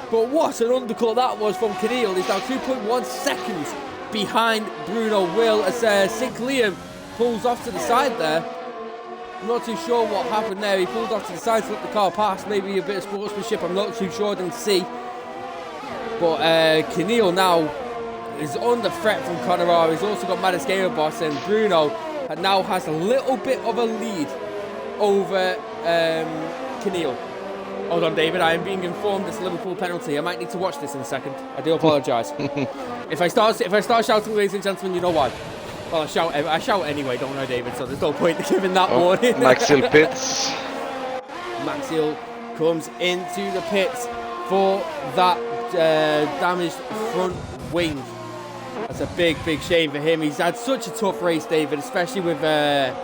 But what an undercut that was from Keneal. He's now 2.1 seconds behind Bruno Will as St. Liam pulls off to the side there. I'm not too sure what happened there. He pulled off to the side to let the car pass. Maybe a bit of sportsmanship. I'm not too sure. I didn't see. But Keneal now is under threat from Conor. He's also got Maddis Gamer Boss, and Bruno now has a little bit of a lead over Keneal. Hold on, David. I am being informed it's a Liverpool penalty. I might need to watch this in a second. I do apologise. If I start shouting, ladies and gentlemen, you know why. Well, I shout anyway, don't I, David? So there's no point in giving that warning. Maxiel pits. Maxiel comes into the pits for that damaged front wing. That's a big shame for him. He's had such a tough race, David, especially with... in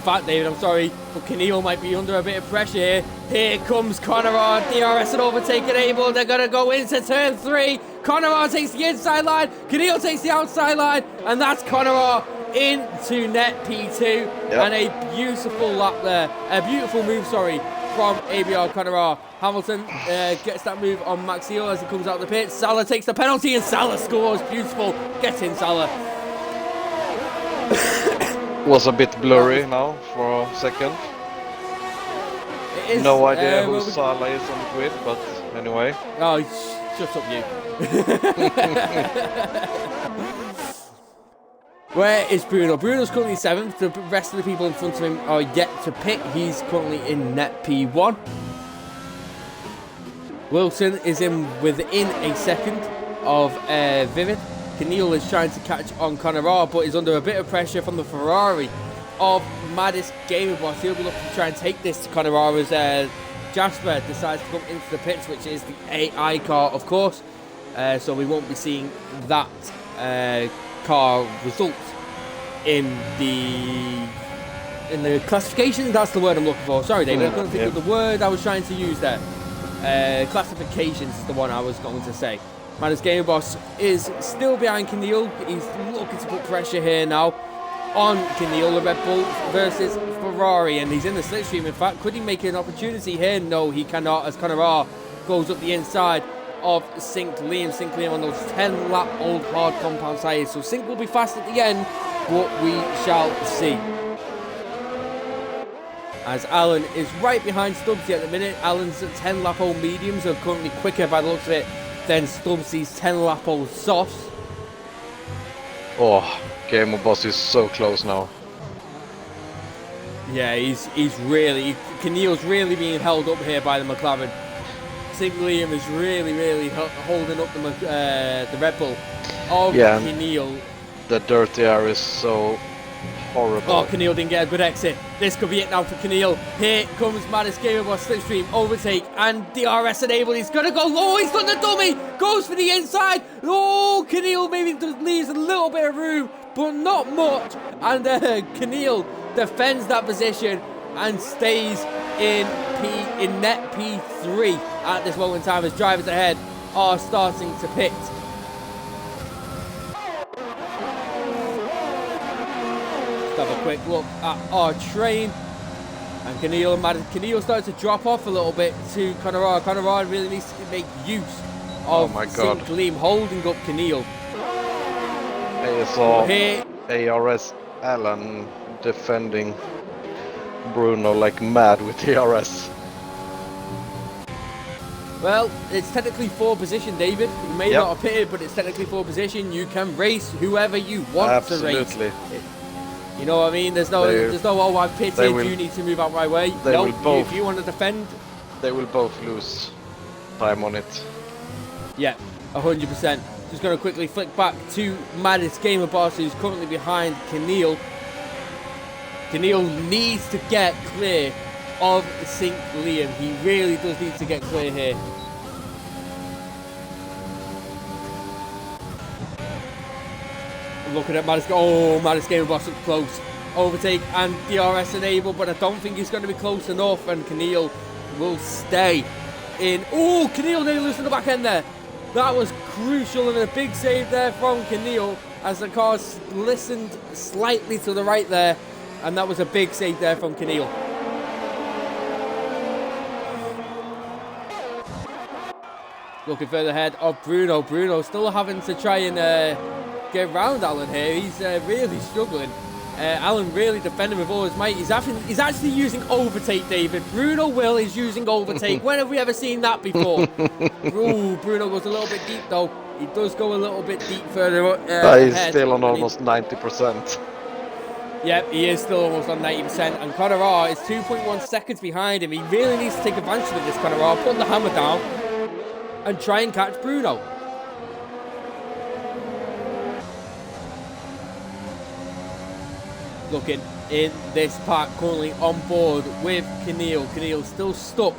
fact, David, I'm sorry, but Keneal might be under a bit of pressure here. Here comes Conor, DRS and overtaking able. They're going to go into turn 3. Conor takes the inside line, Keneal takes the outside line, and that's Conor into net P2. And a beautiful lap there, a beautiful move, from ABR Conor. Hamilton gets that move on Maxiel as he comes out of the pit. Salah takes the penalty and Salah scores. Beautiful. Get in, Salah. Was a bit blurry now for a second. No idea who Salah is on the grid, but anyway. Oh, shut up, you. Where is Bruno? Bruno's currently 7th. The rest of the people in front of him are yet to pit. He's currently in net P1. Wilson is within a second of Vivid. Keneal is trying to catch on Conor, but is under a bit of pressure from the Ferrari of Maddis Gamer Boss. He'll be looking to try and take this to Conor as Jasper decides to come into the pits, which is the AI car, of course. So we won't be seeing that car result in the classification. That's the word I'm looking for. Sorry, David, I couldn't think of the word I was trying to use there. Classifications is the one I was going to say. Maddis Gamer Boss is still behind Keneal. He's looking to put pressure here now on Keneal, the Red Bull versus Ferrari, and he's in the slipstream. In fact, could he make an opportunity here? No, he cannot, as Conor goes up the inside of St. Liam. St. Liam on those 10-lap old hard compound tyres. So St. will be fast at the end, but we shall see. As Alan is right behind Stubbsy at the minute. Alan's 10-lap old mediums are currently quicker by the looks of it than Stubbsy's 10-lap old softs. Oh, Gamer Boss is so close now. Yeah, Keneal's really being held up here by the McLaren. St. Liam is really holding up the Red Bull of Keneal. The dirty air is so Horrible. Oh, Keneal didn't get a good exit. This could be it now for Keneal. Here comes Maddest Gamerboss, slipstream, overtake, and DRS enabled. He's going to go low. He's done the dummy. Goes for the inside. Oh, Keneal maybe leaves a little bit of room, but not much. And Keneal defends that position and stays in net P3 at this moment in time as drivers ahead are starting to pit. Have a quick look at our train, and Keneal started to drop off a little bit to Conrad. Conrad really needs to make use of St. Gleam holding up Keneal. ARS Alan defending Bruno like mad with ARS. Well, it's technically 4 position, David. You may not have pitted, but it's technically 4 position. You can race whoever you want to race. Absolutely. You know what I mean? There's no oh, I pitted, you need to move out my way. No, if you want to defend, they will both lose time on it. Yeah, 100%. Just going to quickly flick back to Maddest Gamerboss, who's currently behind Keneal. Keneal needs to get clear of St. Liam. He really does need to get clear here. Looking at Maddest Gamerboss up close. Overtake and DRS enabled, but I don't think he's going to be close enough, and Keneal will stay in. Oh, Keneal nearly loose in the back end there. That was crucial, and a big save there from Keneal as the car listened slightly to the right there, and that was a big save there from Keneal. Looking further ahead of Bruno. Bruno still having to try and get round Alan here. He's really struggling. Alan really defending with all his might. He's actually using overtake, David. Bruno Will is using overtake. When have we ever seen that before? Ooh, Bruno goes a little bit deep though. He does go a little bit deep further he's still on almost 90%. Yep, he is still almost on 90%. And Conrad is 2.1 seconds behind him. He really needs to take advantage of this, Conrad. Put the hammer down and try and catch Bruno. Looking in this pack, currently on board with Keneal. Keneal still stuck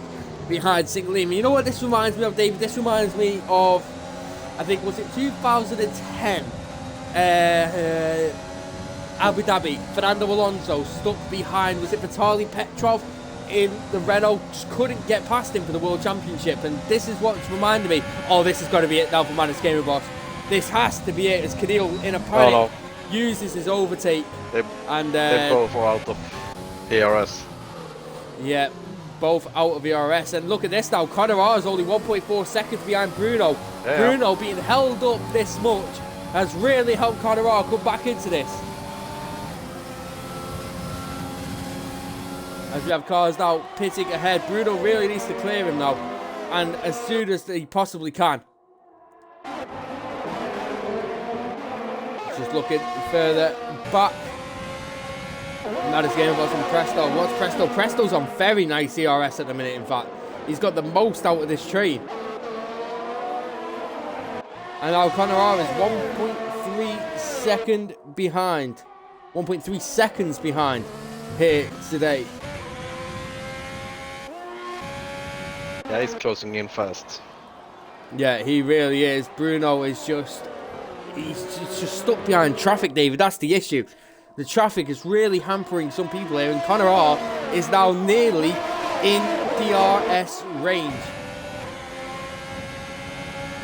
behind St. Liam. You know what this reminds me of, David? This reminds me of, I think, was it 2010? Abu Dhabi. Fernando Alonso stuck behind, was it Vitaly Petrov in the Renault? Just couldn't get past him for the World Championship. And this is what's reminded me, oh, this has got to be it now for Maddest Gamerboss. This has to be it, as Keneal in a panic uses his overtake. They both are out of ERS. Yeah, both out of ERS. And look at this now. Conrad is only 1.4 seconds behind Bruno. Yeah. Bruno being held up this much has really helped Conrad come back into this. As we have cars now pitting ahead. Bruno really needs to clear him now, and as soon as he possibly can. Just looking further back. Maddest Gamerboss and Presto. What's Presto? Presto's on very nice ERS at the minute, in fact. He's got the most out of this train. And now Conrad is 1.3 seconds behind. 1.3 seconds behind here today. Yeah, he's closing in fast. Yeah, he really is. Bruno is he's just stuck behind traffic, David. That's the issue. The traffic is really hampering some people here, and Conrad is now nearly in DRS range.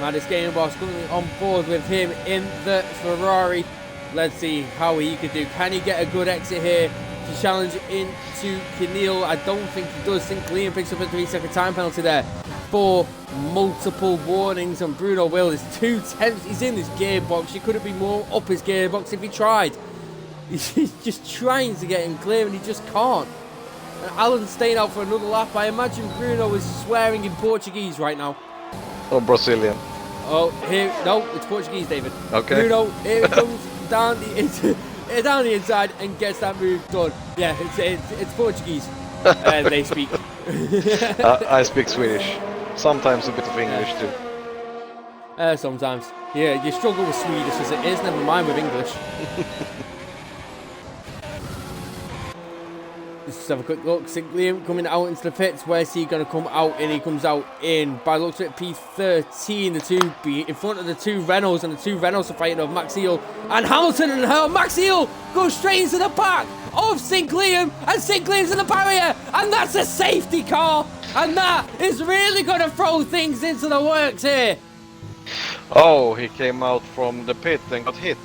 Maddest Gamerboss currently on board with him in the Ferrari. Let's see how he could do. Can he get a good exit here to challenge into Keneal? I don't think he does. St. Liam picks up a 3-second time penalty there for multiple warnings, and Bruno Will is 2 tenths. He's in his gearbox. You couldn't be more up his gearbox if he tried. He's just trying to get him clear, and he just can't. And Alan's staying out for another lap. I imagine Bruno is swearing in Portuguese right now. Or Brazilian. Oh, here, no, it's Portuguese, David. Okay. Bruno, here it comes down the inside and gets that move done. Yeah, it's Portuguese. They speak. I speak Swedish. Sometimes a bit of English too. Sometimes. Yeah, you struggle with Swedish as it is, never mind with English. Let's have a quick look. Sinclair coming out into the pits. Where's he going to come out in? He comes out in, by the looks of it, P13. The two be in front of the two Renaults, and the two Renaults are fighting over Max Eel and Hamilton. And Max Eel goes straight into the back of Sinclair, and Sinclair's in the barrier. And that's a safety car. And that is really going to throw things into the works here. Oh, he came out from the pit and got hit.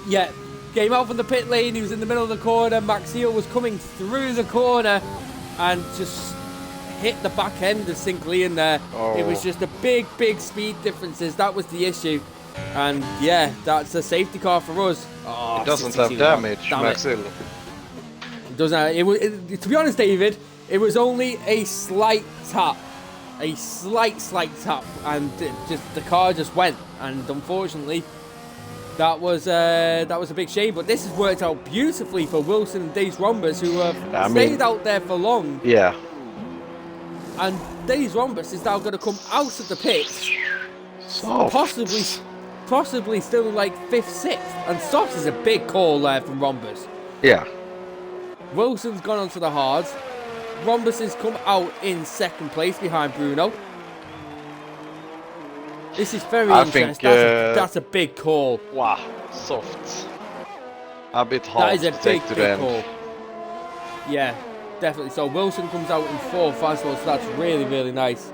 Yeah. Came out from the pit lane, he was in the middle of the corner, Max Eel was coming through the corner and just hit the back end of Sinclair there. Oh. It was just a big speed differences, that was the issue. And yeah, that's a safety car for us. Oh, it doesn't have damage, Max Eel. It doesn't. To be honest, David, it was only a slight tap. A slight tap, and the car just went, and unfortunately that was a big shame, but this has worked out beautifully for Wilson and Days Rhombus, who have stayed out there for long. Yeah. And Days Rhombus is now going to come out of the pits, possibly still in like 5th, 6th. And soft is a big call there from Rhombus. Yeah. Wilson's gone onto the hards. Rhombus has come out in 2nd place behind Bruno. This is very interesting. That's a big call. Wow, soft. A bit hard. That is a to big take to the end. call. Yeah, definitely. So Wilson comes out in 4th as well, so that's really nice.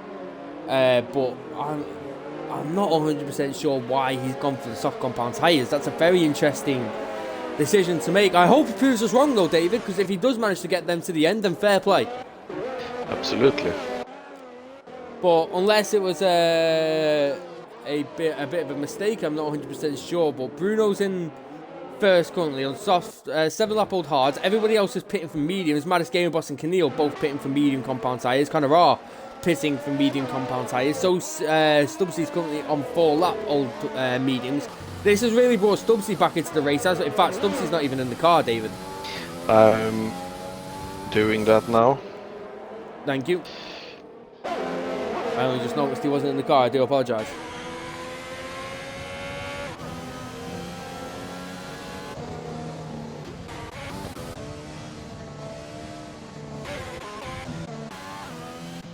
But I'm not 100% sure why he's gone for the soft compound tyres. That's a very interesting decision to make. I hope he proves us wrong though, David, because if he does manage to get them to the end, then fair play. Absolutely. But unless it was a bit of a mistake, I'm not 100% sure. But Bruno's in first currently on soft 7-lap-old hards. Everybody else is pitting from mediums. Maddis Gamer Boss and Keneal both pitting from medium compound tyres. Kind of are pitting from medium compound tyres. So Stubbsy's currently on 4-lap-old mediums. This has really brought Stubbsy back into the race. In fact, Stubbsy's not even in the car, David. I'm doing that now. Thank you. I only just noticed he wasn't in the car. I do apologise.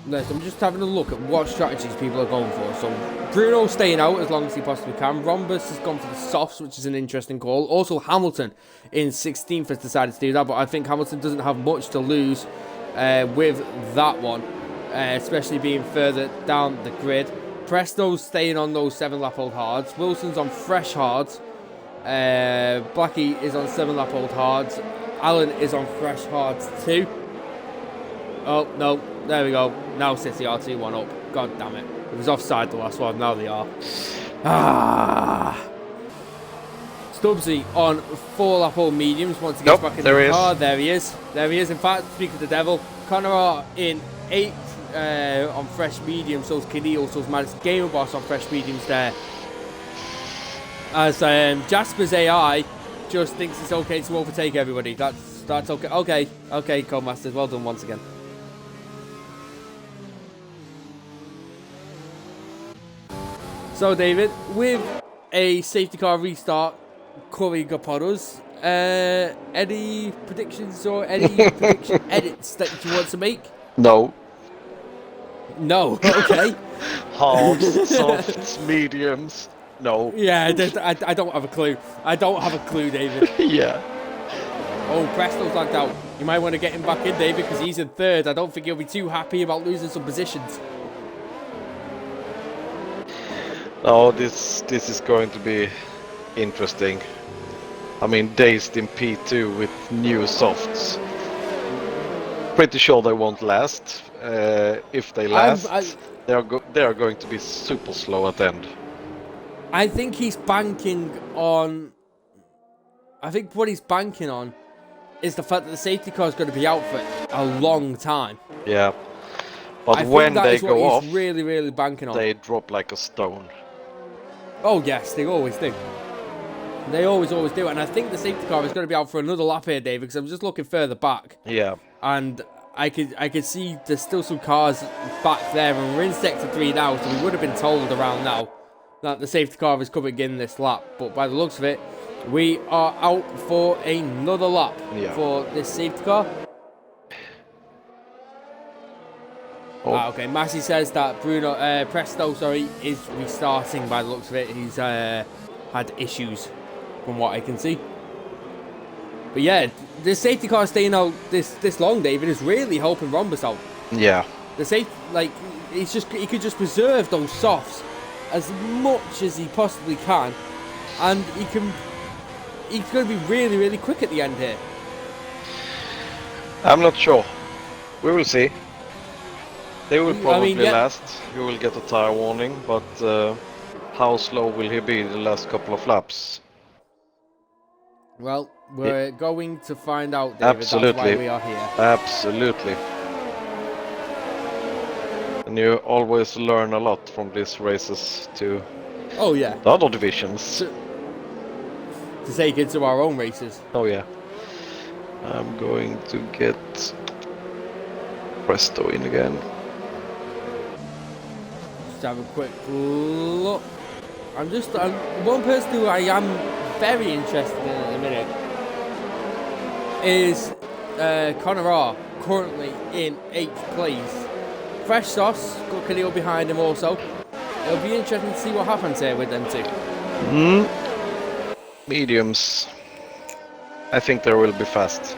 Next, I'm just having a look at what strategies people are going for. So Bruno's staying out as long as he possibly can. Rhombus has gone for the softs, which is an interesting call. Also, Hamilton in 16th has decided to do that, but I think Hamilton doesn't have much to lose with that one, especially being further down the grid. Presto's staying on those 7-lap-old hards. Wilson's on fresh hards. Blackie is on 7-lap-old hards. Alan is on fresh hards too. Oh, no. There we go. Now City are 2-1 up. God damn it. It was offside the last one. Now they are. Stubbsy on 4-lap-old mediums. Once he gets back in the car. There he is. There he is. In fact, speak of the devil. Connor in 8th on fresh mediums. So is Keneal. So is Maddis Gamer Boss on fresh mediums there. As Jasper's AI just thinks it's okay to overtake everybody. That's okay. Okay, Co-Masters. Well done once again. So, David, with a safety car restart coming upon us, any predictions or any prediction edits that you want to make? No. No, okay. Hard, soft, mediums. No. Yeah, I don't have a clue. I don't have a clue, David. Yeah. Oh, Presto's lagged out. You might want to get him back in, David, because he's in 3rd. I don't think he'll be too happy about losing some positions. Oh, this is going to be interesting. I mean, Dazed in P2 with new softs. Pretty sure they won't last. If they last, they are going to be super slow at the end. I think he's banking on... I think what he's banking on is the fact that the safety car is going to be out for a long time. Yeah. But when they go off, really banking on. They drop like a stone. Oh yes, they always do. They always do. And I think the safety car is going to be out for another lap here, David, because I'm just looking further back. Yeah. And I could see there's still some cars back there, and we're in sector 3 now, so we would have been told around now that the safety car is coming in this lap. But by the looks of it, we are out for another lap for this safety car. Oh. Okay, Massey says that Presto, is restarting by the looks of it. He's had issues from what I can see. But yeah, the safety car staying out this long, David, is really helping Rhombus out. Yeah. The safe, like, he could just preserve those softs as much as he possibly can, and he's going to be really, really quick at the end here. I'm not sure. We will see. They will probably last. He will get a tire warning, but how slow will he be the last couple of laps? Well, we're going to find out, David. Absolutely. That's why we are here. Absolutely. And you always learn a lot from these races to the other divisions. To take into our own races. Oh yeah. I'm going to get Presto in again. Just have a quick look. I'm one person who I am very interested in at the minute is Connor R, currently in 8th place. Fresh sauce, got Khalil behind him also. It'll be interesting to see what happens here with them two. Mediums. I think they will be fast.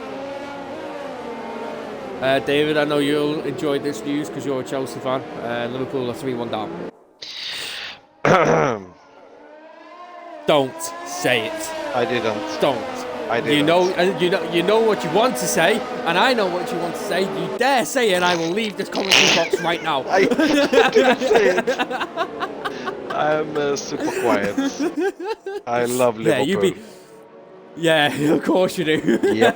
David, I know you'll enjoy this news because you're a Chelsea fan. Liverpool are 3-1 down. Don't say it. I didn't. Don't. I didn't. You know what you want to say, and I know what you want to say. You dare say it, I will leave this commentary box right now. I didn't say it. I'm super quiet. I love Liverpool. Yeah, of course you do. Yep.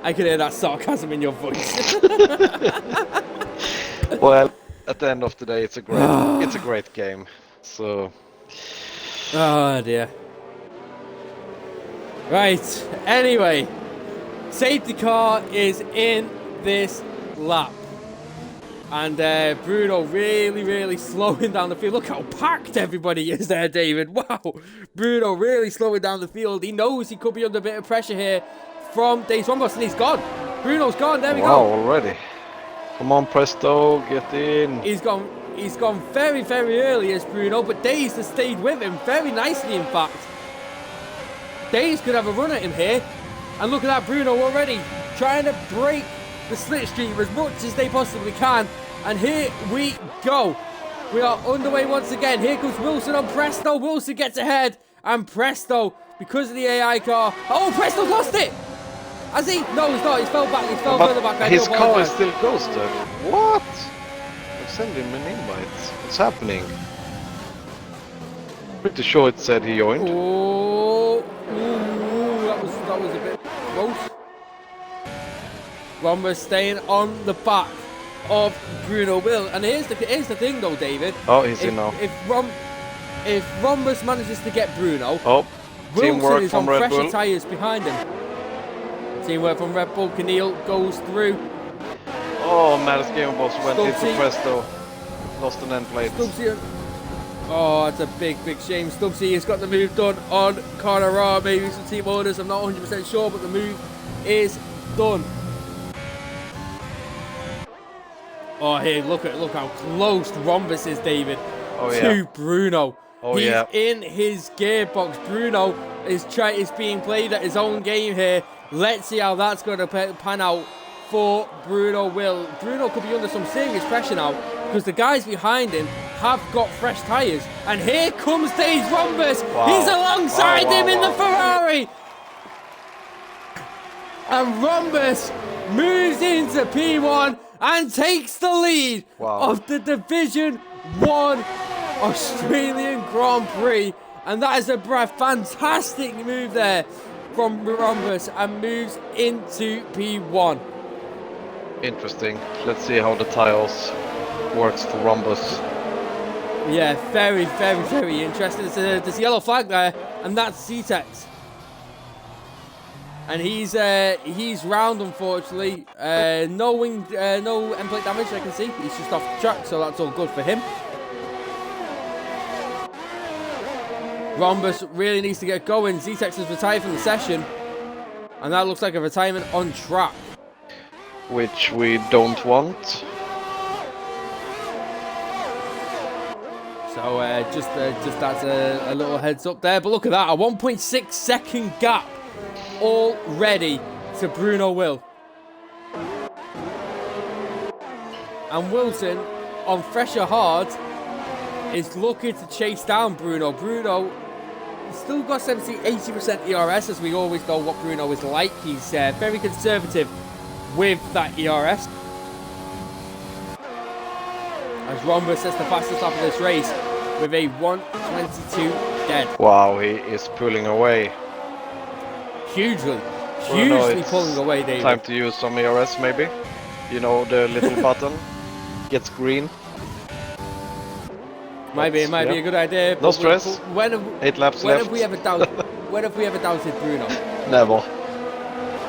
I can hear that sarcasm in your voice. Well, at the end of the day, it's a great game. So. Oh dear. Right. Anyway, safety car is in this lap. And Bruno really slowing down the field. Look how packed everybody is there, David. Wow. Bruno really slowing down the field. He knows he could be under a bit of pressure here from Days Rhombus, and he's gone. Bruno's gone. There we go. Wow, already. Come on, Presto, get in. He's gone very early as Bruno, but Days has stayed with him very nicely, in fact. Days could have a run at him here. And look at that, Bruno already trying to break the slipstream as much as they possibly can. And here we go. We are underway once again. Here comes Wilson on Presto. Wilson gets ahead. And Presto, because of the AI car. Oh, Presto's lost it. Has he? No, he's not. He's fell back. He's fell further back. His car is still ghosted. What? I sent him an invite. What's happening? Pretty sure it said he joined. Oh, that was a bit close. Rhombus staying on the back of Bruno Will. And here's the thing though, David. Oh, he's in now. If Rhombus manages to get Bruno, teamwork Wilson is from on Red fresher Bull. tyres behind him. Teamwork from Red Bull. Keneal goes through. Oh, Matt's game boss went into Presto. Lost an end plate. Stubbsy. Oh, it's a big shame. Stubbsy has got the move done on Connor R. Maybe some team orders. I'm not 100% sure, but the move is done. Oh, here, look how close Rhombus is, David, to Bruno. He's in his gearbox. Bruno is being played at his own game here. Let's see how that's going to pan out for Bruno Will. Bruno could be under some serious pressure now because the guys behind him have got fresh tyres. And here comes Days Rhombus. Wow. He's alongside him in the Ferrari. And Rhombus moves into P1 and takes the lead of the Division 1 Australian Grand Prix. And that is a fantastic move there from Rhombus and moves into P1. Interesting. Let's see how the tires works for Rhombus. Yeah, very interesting. There's a yellow flag there, and that's CTEX. And he's round, unfortunately. No end plate damage, I can see. He's just off the track, so that's all good for him. Rhombus really needs to get going. ZTEX has retired from the session, and that looks like a retirement on track. Which we don't want. So just that's a little heads up there. But look at that, a 1.6 second gap already to Bruno Will. And Wilson, on fresher hard, is looking to chase down Bruno. Bruno still got 80% ERS, as we always know what Bruno is like. He's very conservative with that ERS. As Romba sets the fastest lap of this race with a 1:22 dead. Wow, he is pulling away. Hugely Bruno, pulling away, David. Time to use some ERS maybe. You know, the little button gets green. Might be a good idea. No stress. 8 laps left. When have we ever doubted Bruno? Never.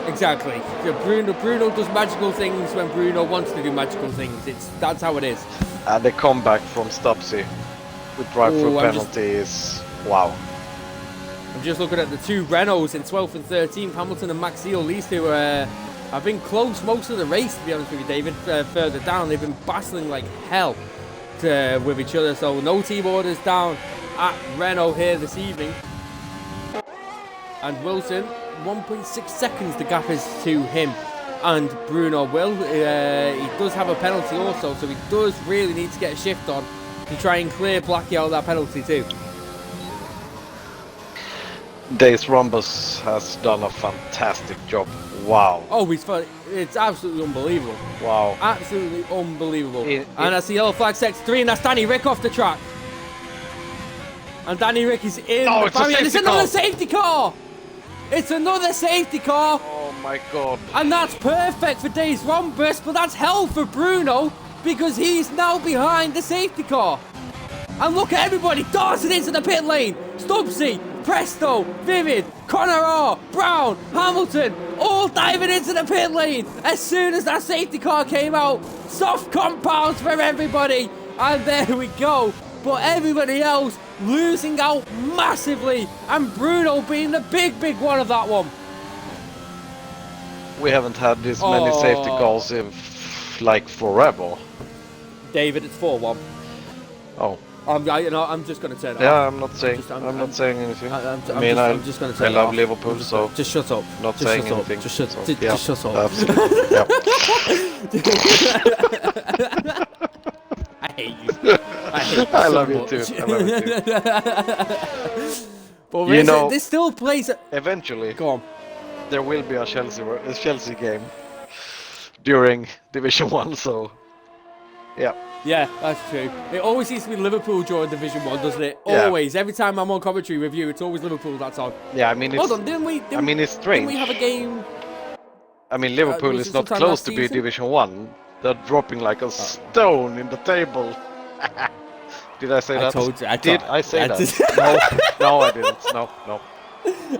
Exactly. Bruno does magical things when Bruno wants to do magical things. That's how it is. And the comeback from Stupsy with drive-through penalty is wow. I'm just looking at the two Renaults in 12th and 13th, Hamilton and Max Seal. These two have been close most of the race, to be honest with you, David. Further down, they've been battling like hell with each other. So no team orders down at Renault here this evening. And Wilson, 1.6 seconds the gap is to him and Bruno Will. He does have a penalty also, so he does really need to get a shift on to try and clear Blackie out of that penalty too. Dace Rombus has done a fantastic job. Wow. Oh, it's absolutely unbelievable. Wow. Absolutely unbelievable. And that's the yellow flag sets 3, and that's Danny Rick off the track. And Danny Rick is in the barrier, and it's another safety car! It's another safety car! Oh my god. And that's perfect for Dace Rombus, but that's hell for Bruno, because he's now behind the safety car. And look at everybody dancing into the pit lane. Stubbsy, Presto, Vivid, Connor R, Brown, Hamilton, all diving into the pit lane as soon as that safety car came out. Soft compounds for everybody. And there we go. But everybody else losing out massively. And Bruno being the big one of that one. We haven't had this many safety cars in like forever. David, it's 4-1. Oh. I'm just going to turn it off. Yeah, I'm not saying anything. I'm just going to turn I love Liverpool, so just shut up. Not saying anything. Just shut up. Yeah. I hate you. I love you too. I love you too. But this still plays. Eventually, go on. There will be a Chelsea game during Division 1, so yeah. Yeah, that's true. It always seems to be Liverpool during Division 1, doesn't it? Yeah. Always. Every time I'm on commentary with you, it's always Liverpool that's on. Yeah, I mean, hold on, didn't we? It's strange. Didn't we have a game? I mean, Liverpool is not close to be Division 1. They're dropping like a stone in the table. Did I say that? Did I say that? No, I didn't. No.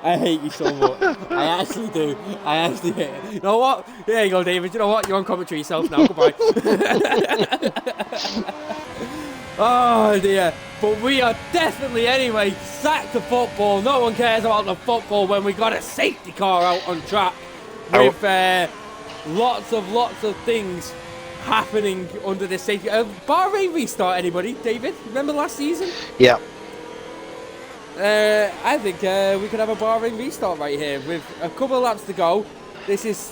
I hate you so much. I actually do. I actually hate it. You know what? There you go, David. You know what? You're on commentary yourself now. Goodbye. Oh, dear. But we are definitely, anyway, sacked the football. No one cares about the football when we got a safety car out on track with lots of things happening under this safety. Bahrain restart, anybody? David, remember last season? Yeah. I think we could have a Bahrain restart right here with a couple of laps to go. This has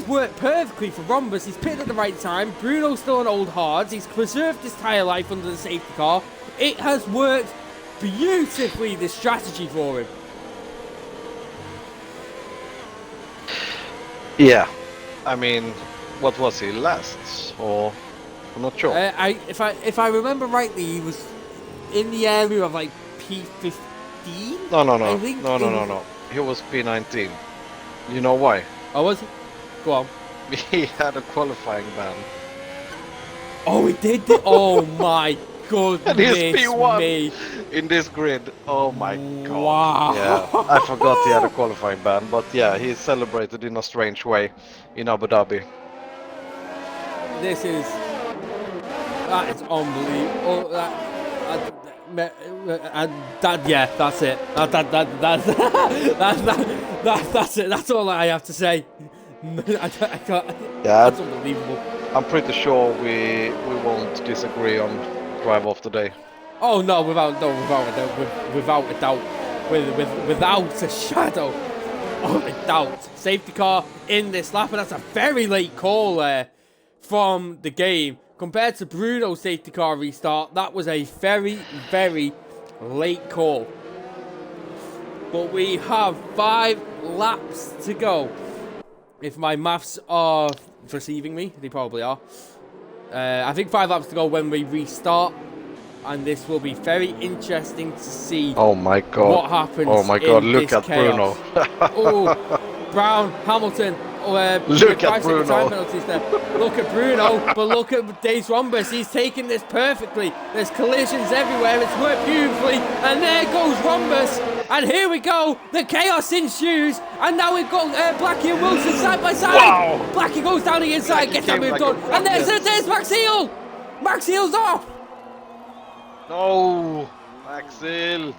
worked perfectly for Rombus. He's pitted at the right time. Bruno's still on old hards. He's preserved his tyre life under the safety car. It has worked beautifully, this strategy for him. Yeah, I mean, what was he last? Or I'm not sure. If I remember rightly, he was in the area of like P15. No. He was P19. You know why? Oh, was he? Go on. He had a qualifying ban. Oh, he did? Oh my goodness and he's P1 me. In this grid. Oh my god. Wow. Yeah, I forgot he had a qualifying ban, but yeah, he celebrated in a strange way in Abu Dhabi. That is unbelievable. That's it. That's it. That's all I have to say. I can't. Yeah, that's unbelievable. I'm pretty sure we won't disagree on driver of the day. Oh no, without a doubt, without a shadow of a doubt. Safety car in this lap, and that's a very late call there from the game. Compared to Bruno's safety car restart, that was a very, very late call. But we have 5 laps to go. If my maths are deceiving me, they probably are. I think 5 laps to go when we restart. And this will be very interesting to see oh my God. What happens. Oh my God, look at chaos. Bruno. Oh, Brown, Hamilton. Look at Bruno. Time penalties there. Look at Bruno, but look at Days Rhombus. He's taking this perfectly. There's collisions everywhere. It's worked beautifully. And there goes Rhombus. And here we go. The chaos ensues. And now we've got Blackie and Wilson side by side. Wow. Blackie goes down the inside, gets that moved on. And there's Max Heel. Max Heel's off. No, Axel.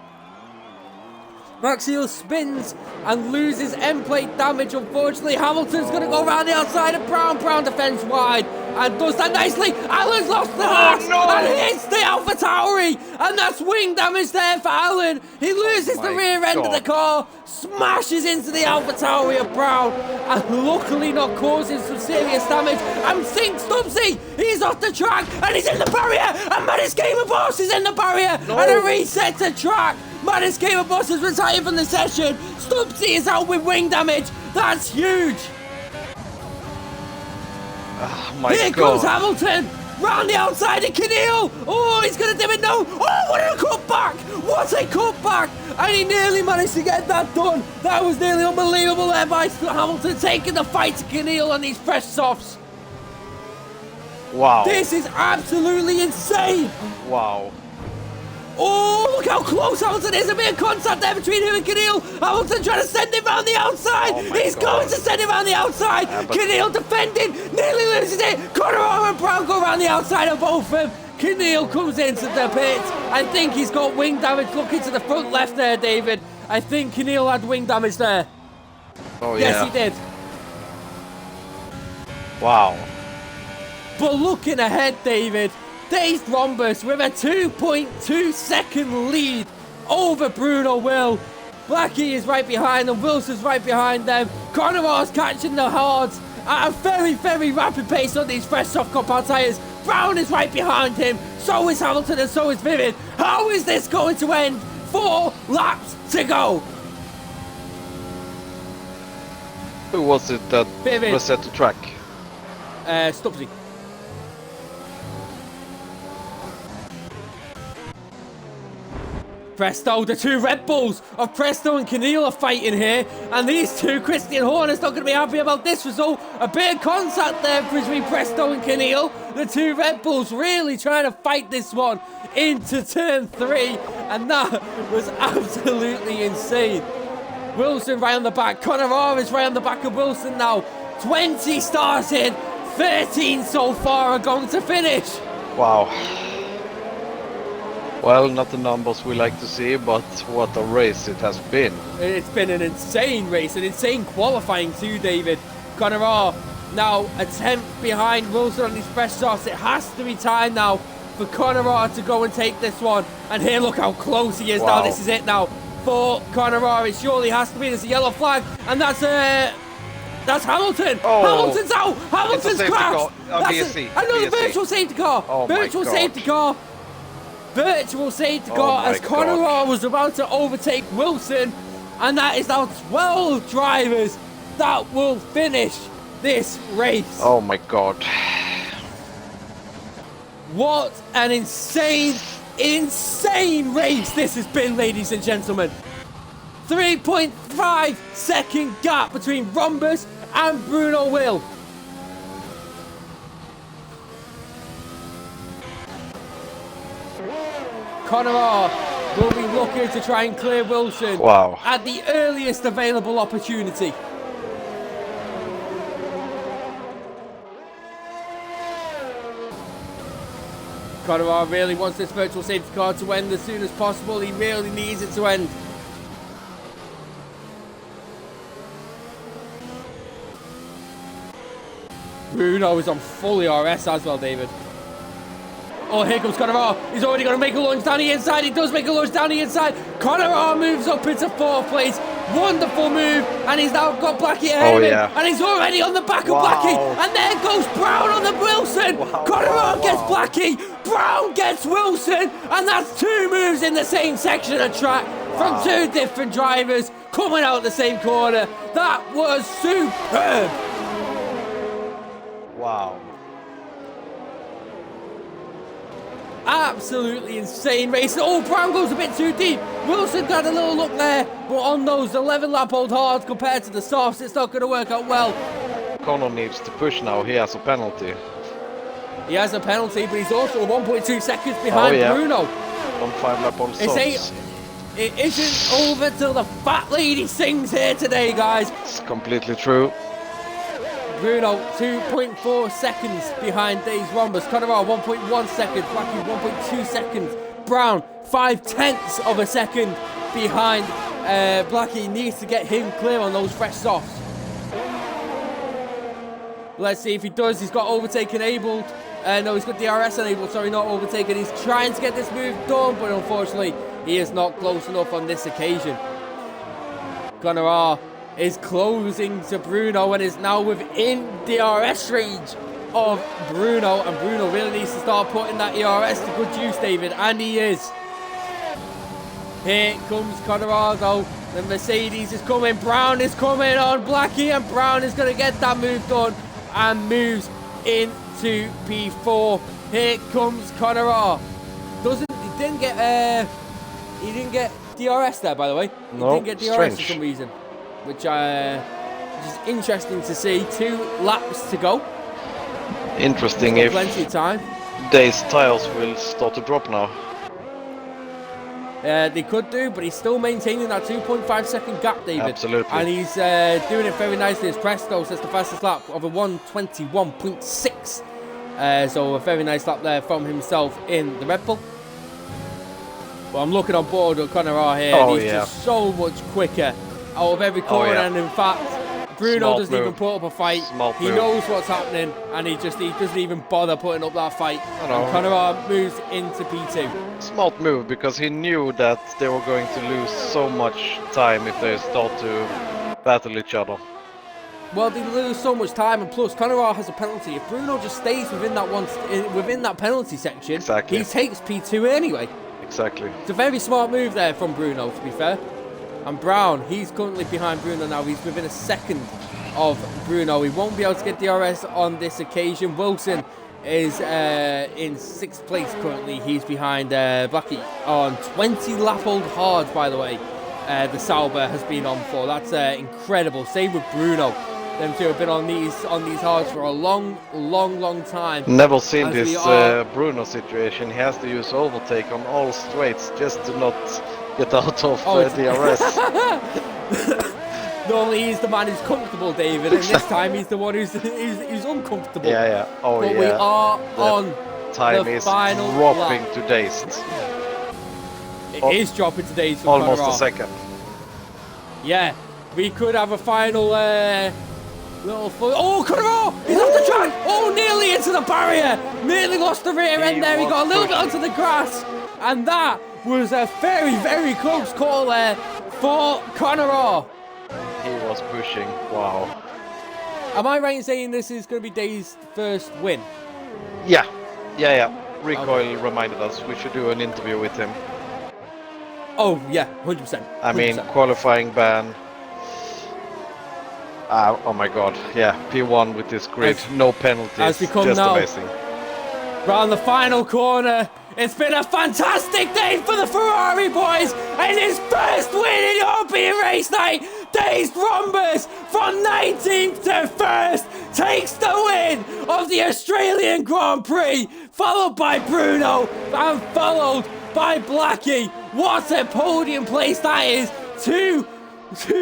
Max Heel spins and loses end plate damage. Unfortunately, Hamilton's going to go around the outside of Brown. Brown defends wide and does that nicely. Allen's lost the last and hits the AlphaTauri. And that's wing damage there for Allen. He loses the rear end of the car, smashes into the AlphaTauri of Brown, and luckily not causing some serious damage. And think Stubbsy, he's off the track and he's in the barrier. And Mattis Gamer Boss is in the barrier and a reset to track. Mattis Gamer Boss is retired from the session. Stubbsy is out with wing damage. That's huge. Oh my Here God. comes Hamilton. Round the outside of Keneal. Oh, he's going to dim it now. Oh, what a cutback. What a cutback. And he nearly managed to get that done. That was nearly unbelievable there by Hamilton, taking the fight to Keneal on these fresh softs. Wow. This is absolutely insane. Wow. Oh, look how close Hamilton is. A bit of contact there between him and Keneal. Hamilton trying to send him around the outside. He's going to send him around the outside. Keneal defending, nearly loses it. Conor and Brown go around the outside of both of them. Keneal comes into the pit. I think he's got wing damage. Looking to the front left there, David. I think Keneal had wing damage there. Oh, yes, yeah. he did. Wow. But looking ahead, David, Days Rhombus with a 2.2 second lead over Bruno Will. Blackie is right behind them, Wilson's right behind them. Connor's catching the hards at a very, very rapid pace on these fresh soft compound tyres. Brown is right behind him, so is Hamilton and so is Vivid. How is this going to end? 4 laps to go. Who was it that reset the track? Stubbsy. Presto, the 2 Red Bulls of Presto and Keneal are fighting here. And these 2, Christian Horner's not going to be happy about this result. A bit of contact there between Presto and Keneal. The 2 Red Bulls really trying to fight this one into turn 3. And that was absolutely insane. Wilson right on the back. Conor is right on the back of Wilson now. 20 started, 13 so far are going to finish. Wow. Well, not the numbers we like to see, but what a race it has been. It's been an insane race, an insane qualifying too, David. Conor now a 10th behind Wilson on his fresh softs. It has to be time now for Conor to go and take this one. And here, look how close he is now. This is it now for Conor. It surely has to be. There's a yellow flag, and that's Hamilton. Oh, Hamilton's out. Hamilton's crashed. That's another virtual safety car. Oh, virtual safety car. Virtual safety car as Conor was about to overtake Wilson, and that is now 12 drivers that will finish this race. Oh my God. What an insane, insane race this has been, ladies and gentlemen. 3.5 second gap between Rhombus and Bruno Will. Conor will be looking to try and clear Wilson at the earliest available opportunity. Conor really wants this virtual safety car to end as soon as possible. He really needs it to end. Bruno is on fully RS as well, David. Oh, here comes Conor. He's already going to make a lunge down the inside. He does make a lunge down the inside. Conor moves up into 4th place. Wonderful move. And he's now got Blackie ahead of him. Yeah. And he's already on the back of Blackie. And there goes Brown on the Wilson. Conor gets Blackie. Brown gets Wilson. And that's 2 moves in the same section of track from 2 different drivers coming out the same corner. That was superb. Wow. Absolutely insane race. Oh, Brown goes a bit too deep. Wilson got a little look there, but on those 11 lap old hards compared to the softs, it's not going to work out well. Conor needs to push now. He has a penalty. He has a penalty, but he's also 1.2 seconds behind Bruno. On 5 lap old softs. It isn't over till the fat lady sings here today, guys. It's completely true. Bruno 2.4 seconds behind Days Rombus. Conor 1.1 seconds. Blackie 1.2 seconds. Brown 0.5 of a second behind Blackie. Needs to get him clear on those fresh softs. Let's see if he does. He's got overtake enabled. No, he's got DRS enabled. Sorry, not overtaken. He's trying to get this move done, but unfortunately he is not close enough on this occasion. Conor is closing to Bruno and is now within DRS range of Bruno, and Bruno really needs to start putting that ERS to good use, David, and he is. Here comes Conor though. The Mercedes is coming. Brown is coming on Blackie, and Brown is going to get that move done and moves into P4. Here comes Conor. He didn't get DRS there, by the way. He didn't get DRS for some reason, which is interesting to see. 2 laps to go. Interesting if plenty of time. Days tires will start to drop now. They could do, but he's still maintaining that 2.5 second gap, David. Absolutely. And he's doing it very nicely. His Presto says the fastest lap of a 1:21.6. So a very nice lap there from himself in the Red Bull. Well, I'm looking on board with Conor here. Oh, and he's just so much quicker out of every corner. And in fact, Bruno doesn't even put up a fight. He knows what's happening, and he doesn't even bother putting up that fight. And Conor moves into P2. Smart move, because he knew that they were going to lose so much time if they start to battle each other. Well, they lose so much time, and plus Conor has a penalty. If Bruno just stays within that penalty section, he takes P2 anyway. Exactly. It's a very smart move there from Bruno, to be fair. And Brown, he's currently behind Bruno now. He's within a second of Bruno. He won't be able to get DRS on this occasion. Wilson is in 6th place currently. He's behind Blackie on 20 lap old hards, by the way. The Sauber has been on for. That's incredible. Same with Bruno. Them two have been on these hards for a long time. Never seen this Bruno situation. He has to use overtake on all straights just to not get out of DRS. Normally he's the man who's comfortable, David, and this time he's the one who's uncomfortable. Yeah. But we are on time the is final dropping lap. to days. It is dropping to days for almost Conor. a second. Yeah, we could have a final little fun. Oh, Conor! He's off the track! Oh, nearly into the barrier! Nearly lost the rear end there. He got a little bit onto the grass, and that was a very close call there for Conor. He was pushing. Wow. Am I right in saying this is going to be Day's first win? Yeah. Recoil reminded us we should do an interview with him. Oh yeah, 100%. I mean, qualifying ban. Oh my god, yeah, P1 with this grid, no penalties, as we come just now, amazing. Round the final corner, it's been a fantastic day for the Ferrari boys, and his first win in European race night. Days Rombus from 19th to 1st takes the win of the Australian Grand Prix, followed by Bruno and followed by Blackie. What a podium place that is! Two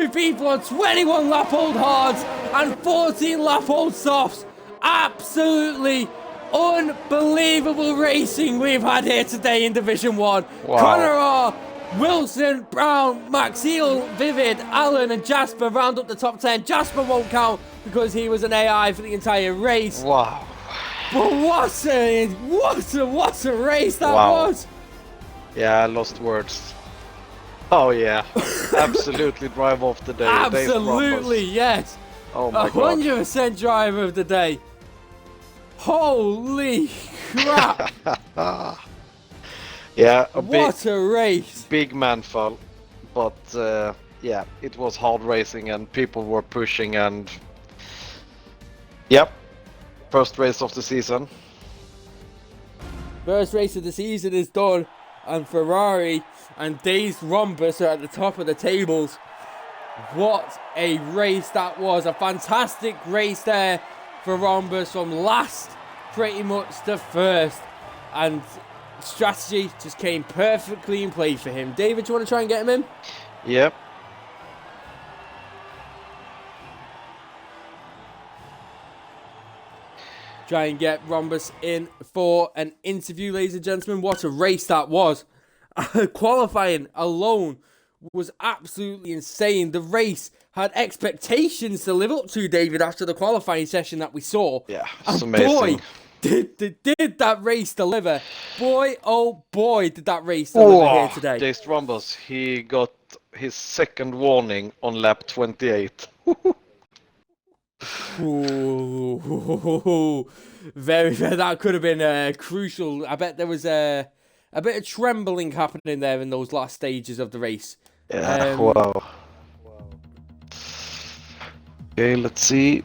people on 21 lap old hards and 14 lap old softs. Absolutely unbelievable racing we've had here today in Division 1. Wow. Conor, Wilson, Brown, Maxiel, Vivid, Alan and Jasper round up the top 10. Jasper won't count because he was an AI for the entire race. Wow. But what a race that was! Yeah, I lost words. Oh yeah, absolutely drive off the day. Absolutely, yes. Oh my god. 100% driver of the day. Holy crap! Yeah, what a race! Big man fall, but yeah, it was hard racing and people were pushing and yep, first race of the season. First race of the season is done, and Ferrari and Dave's Rhombus are at the top of the tables. What a race that was! A fantastic race there for Rhombus from last pretty much to first, and strategy just came perfectly in play for him. David, do you want to try and get him in? Yep. Try and get Rhombus in for an interview, ladies and gentlemen. What a race that was. Qualifying alone was absolutely insane. The race had expectations to live up to, David, after the qualifying session that we saw. Yeah, it's amazing. Boy, did that race deliver. Boy, oh boy, did that race deliver here today. Dave Rhombus, he got his second warning on lap 28. Ooh, very, that could have been crucial. I bet there was a bit of trembling happening there in those last stages of the race. Yeah, wow. Okay, let's see.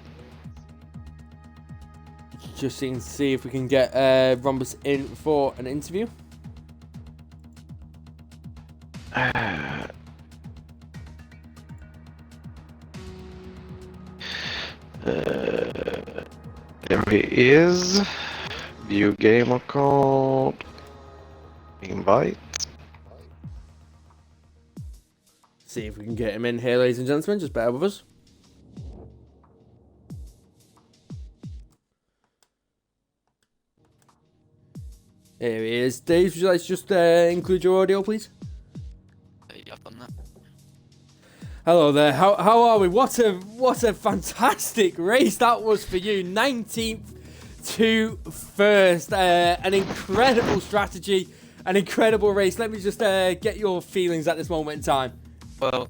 Just see if we can get Rhombus in for an interview. There he is. View game account. Invite. See if we can get him in here, ladies and gentlemen. Just bear with us. There he is. Dave, would you like to just include your audio, please? Yeah, I've done that. Hello there. How are we? What a fantastic race that was for you. 19th to first. An incredible strategy. An incredible race. Let me just get your feelings at this moment in time. Well,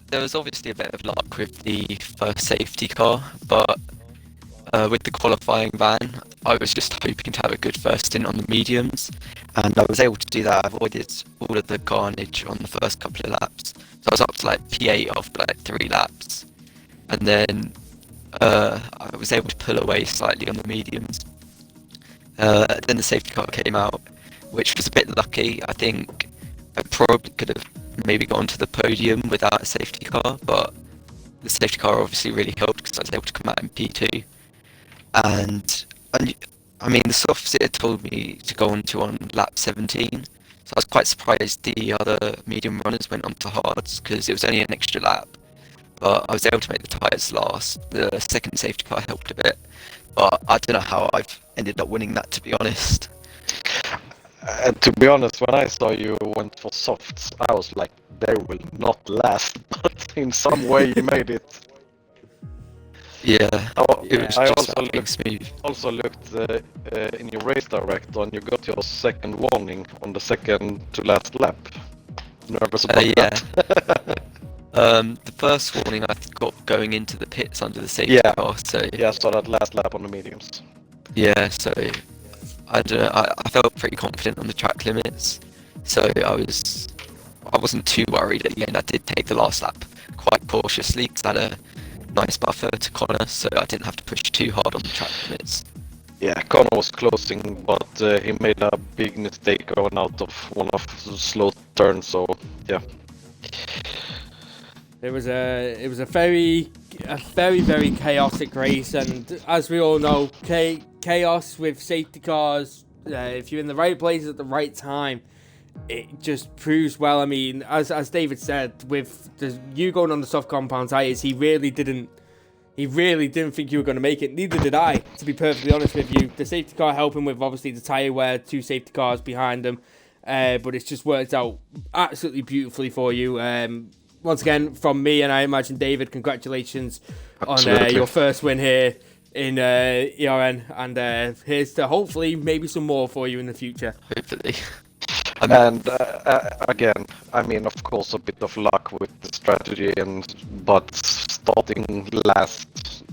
there was obviously a bit of luck with the first safety car, but with the qualifying van, I was just hoping to have a good first stint on the mediums, and I was able to do that. I avoided all of the carnage on the first couple of laps, so I was up to like P8 after like 3 laps, and then I was able to pull away slightly on the mediums. Then the safety car came out, which was a bit lucky. I think I probably could have maybe gone to the podium without a safety car, but the safety car obviously really helped because I was able to come out in P2. And I mean, the softs it had told me to go on lap 17, so I was quite surprised the other medium runners went on to hards because it was only an extra lap. But I was able to make the tyres last. The second safety car helped a bit, but I don't know how I've ended up winning that, to be honest. To be honest, when I saw you went for softs, I was like, they will not last, but in some way you made it. Yeah, it was I also looked in your race director and you got your second warning on the second to last lap. Nervous about that? The first warning I got going into the pits under the safety car, so... Yeah, so that last lap on the mediums. Yeah, so... I don't know, I felt pretty confident on the track limits, so I wasn't too worried at the end. I did take the last lap quite cautiously because I had a nice buffer to Connor, so I didn't have to push too hard on the track limits. Yeah, Connor was closing, but he made a big mistake going out of one of the slow turns, so yeah. It was a very chaotic race, and as we all know, chaos with safety cars, if you're in the right place at the right time, it just proves well. I mean, as David said, with you going on the soft compound tires, he really didn't think you were going to make it. Neither did I, to be perfectly honest with you. The safety car helping with obviously the tire wear, 2 safety cars behind them, but it's just worked out absolutely beautifully for you. Once again, from me, and I imagine David, congratulations on your first win here in ERN, and here's to hopefully maybe some more for you in the future. Hopefully. And again, I mean, of course, a bit of luck with the strategy, but starting last,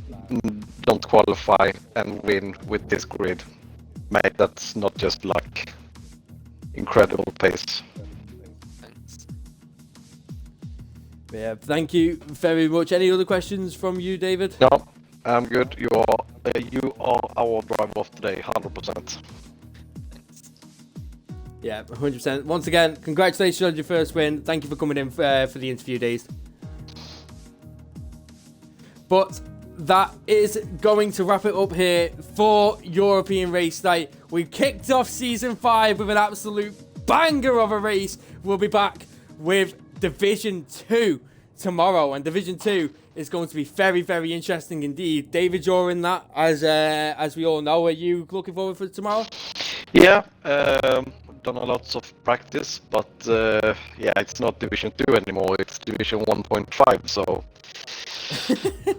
don't qualify and win with this grid, mate, that's not just luck. Incredible pace. Thanks. Yeah, thank you very much. Any other questions from you, David? No, I'm good. You are our driver of today, 100%. Yeah, 100%. Once again, congratulations on your first win. Thank you for coming in for the interview, days. But that is going to wrap it up here for European Race Night. We kicked off Season 5 with an absolute banger of a race. We'll be back with Division 2 tomorrow. And Division 2 is going to be very, very interesting indeed. David, you're in that, as we all know. Are you looking forward for tomorrow? Yeah, done a lots of practice, but yeah, it's not Division 2 anymore, it's Division 1.5, so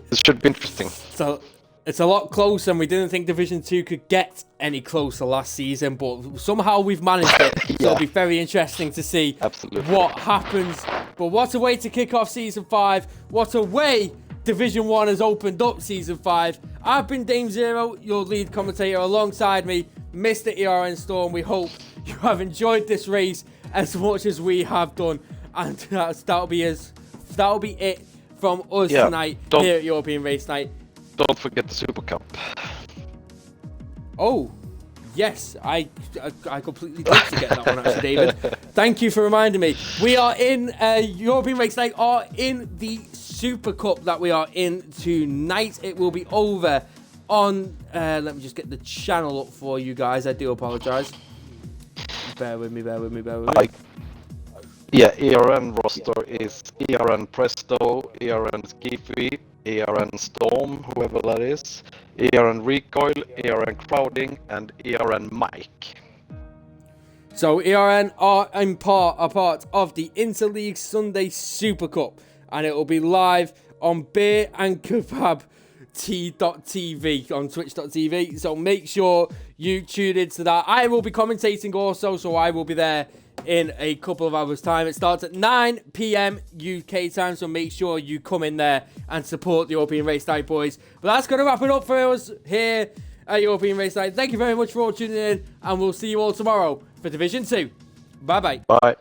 this should be interesting. So it's a lot closer, and we didn't think Division 2 could get any closer last season, but somehow we've managed it. Yeah. So it'll be very interesting to see what happens. But what a way to kick off Season 5. What a way Division 1 has opened up Season 5. I've been Dame Zero, your lead commentator, alongside me, Mr. ERN Storm. We hope you have enjoyed this race as much as we have done, and that'll be it from us tonight here at European Race Night. Don't forget the Super Cup. Oh, yes, I completely did forget that one actually, David. Thank you for reminding me. We are in European Race Night, are in the Super Cup that we are in tonight. It will be over on, let me just get the channel up for you guys. I do apologise. Bear with me. Yeah, ERN roster is ERN Presto, ERN Skiffy, ERN Storm, whoever that is, ERN Recoil, ERN Crowding, and ERN Mike. So ERN are a part of the Interleague Sunday Super Cup, and it will be live on Beer and Kebab T.tv on twitch.tv, so make sure you tune into that. I will be commentating also, so I will be there in a couple of hours time. It starts at 9 PM UK time, so make sure you come in there and support the European Race Night, boys. But that's going to wrap it up for us here at European Race Night. Thank you very much for all tuning in, and we'll see you all tomorrow for Division 2. Bye bye. Bye.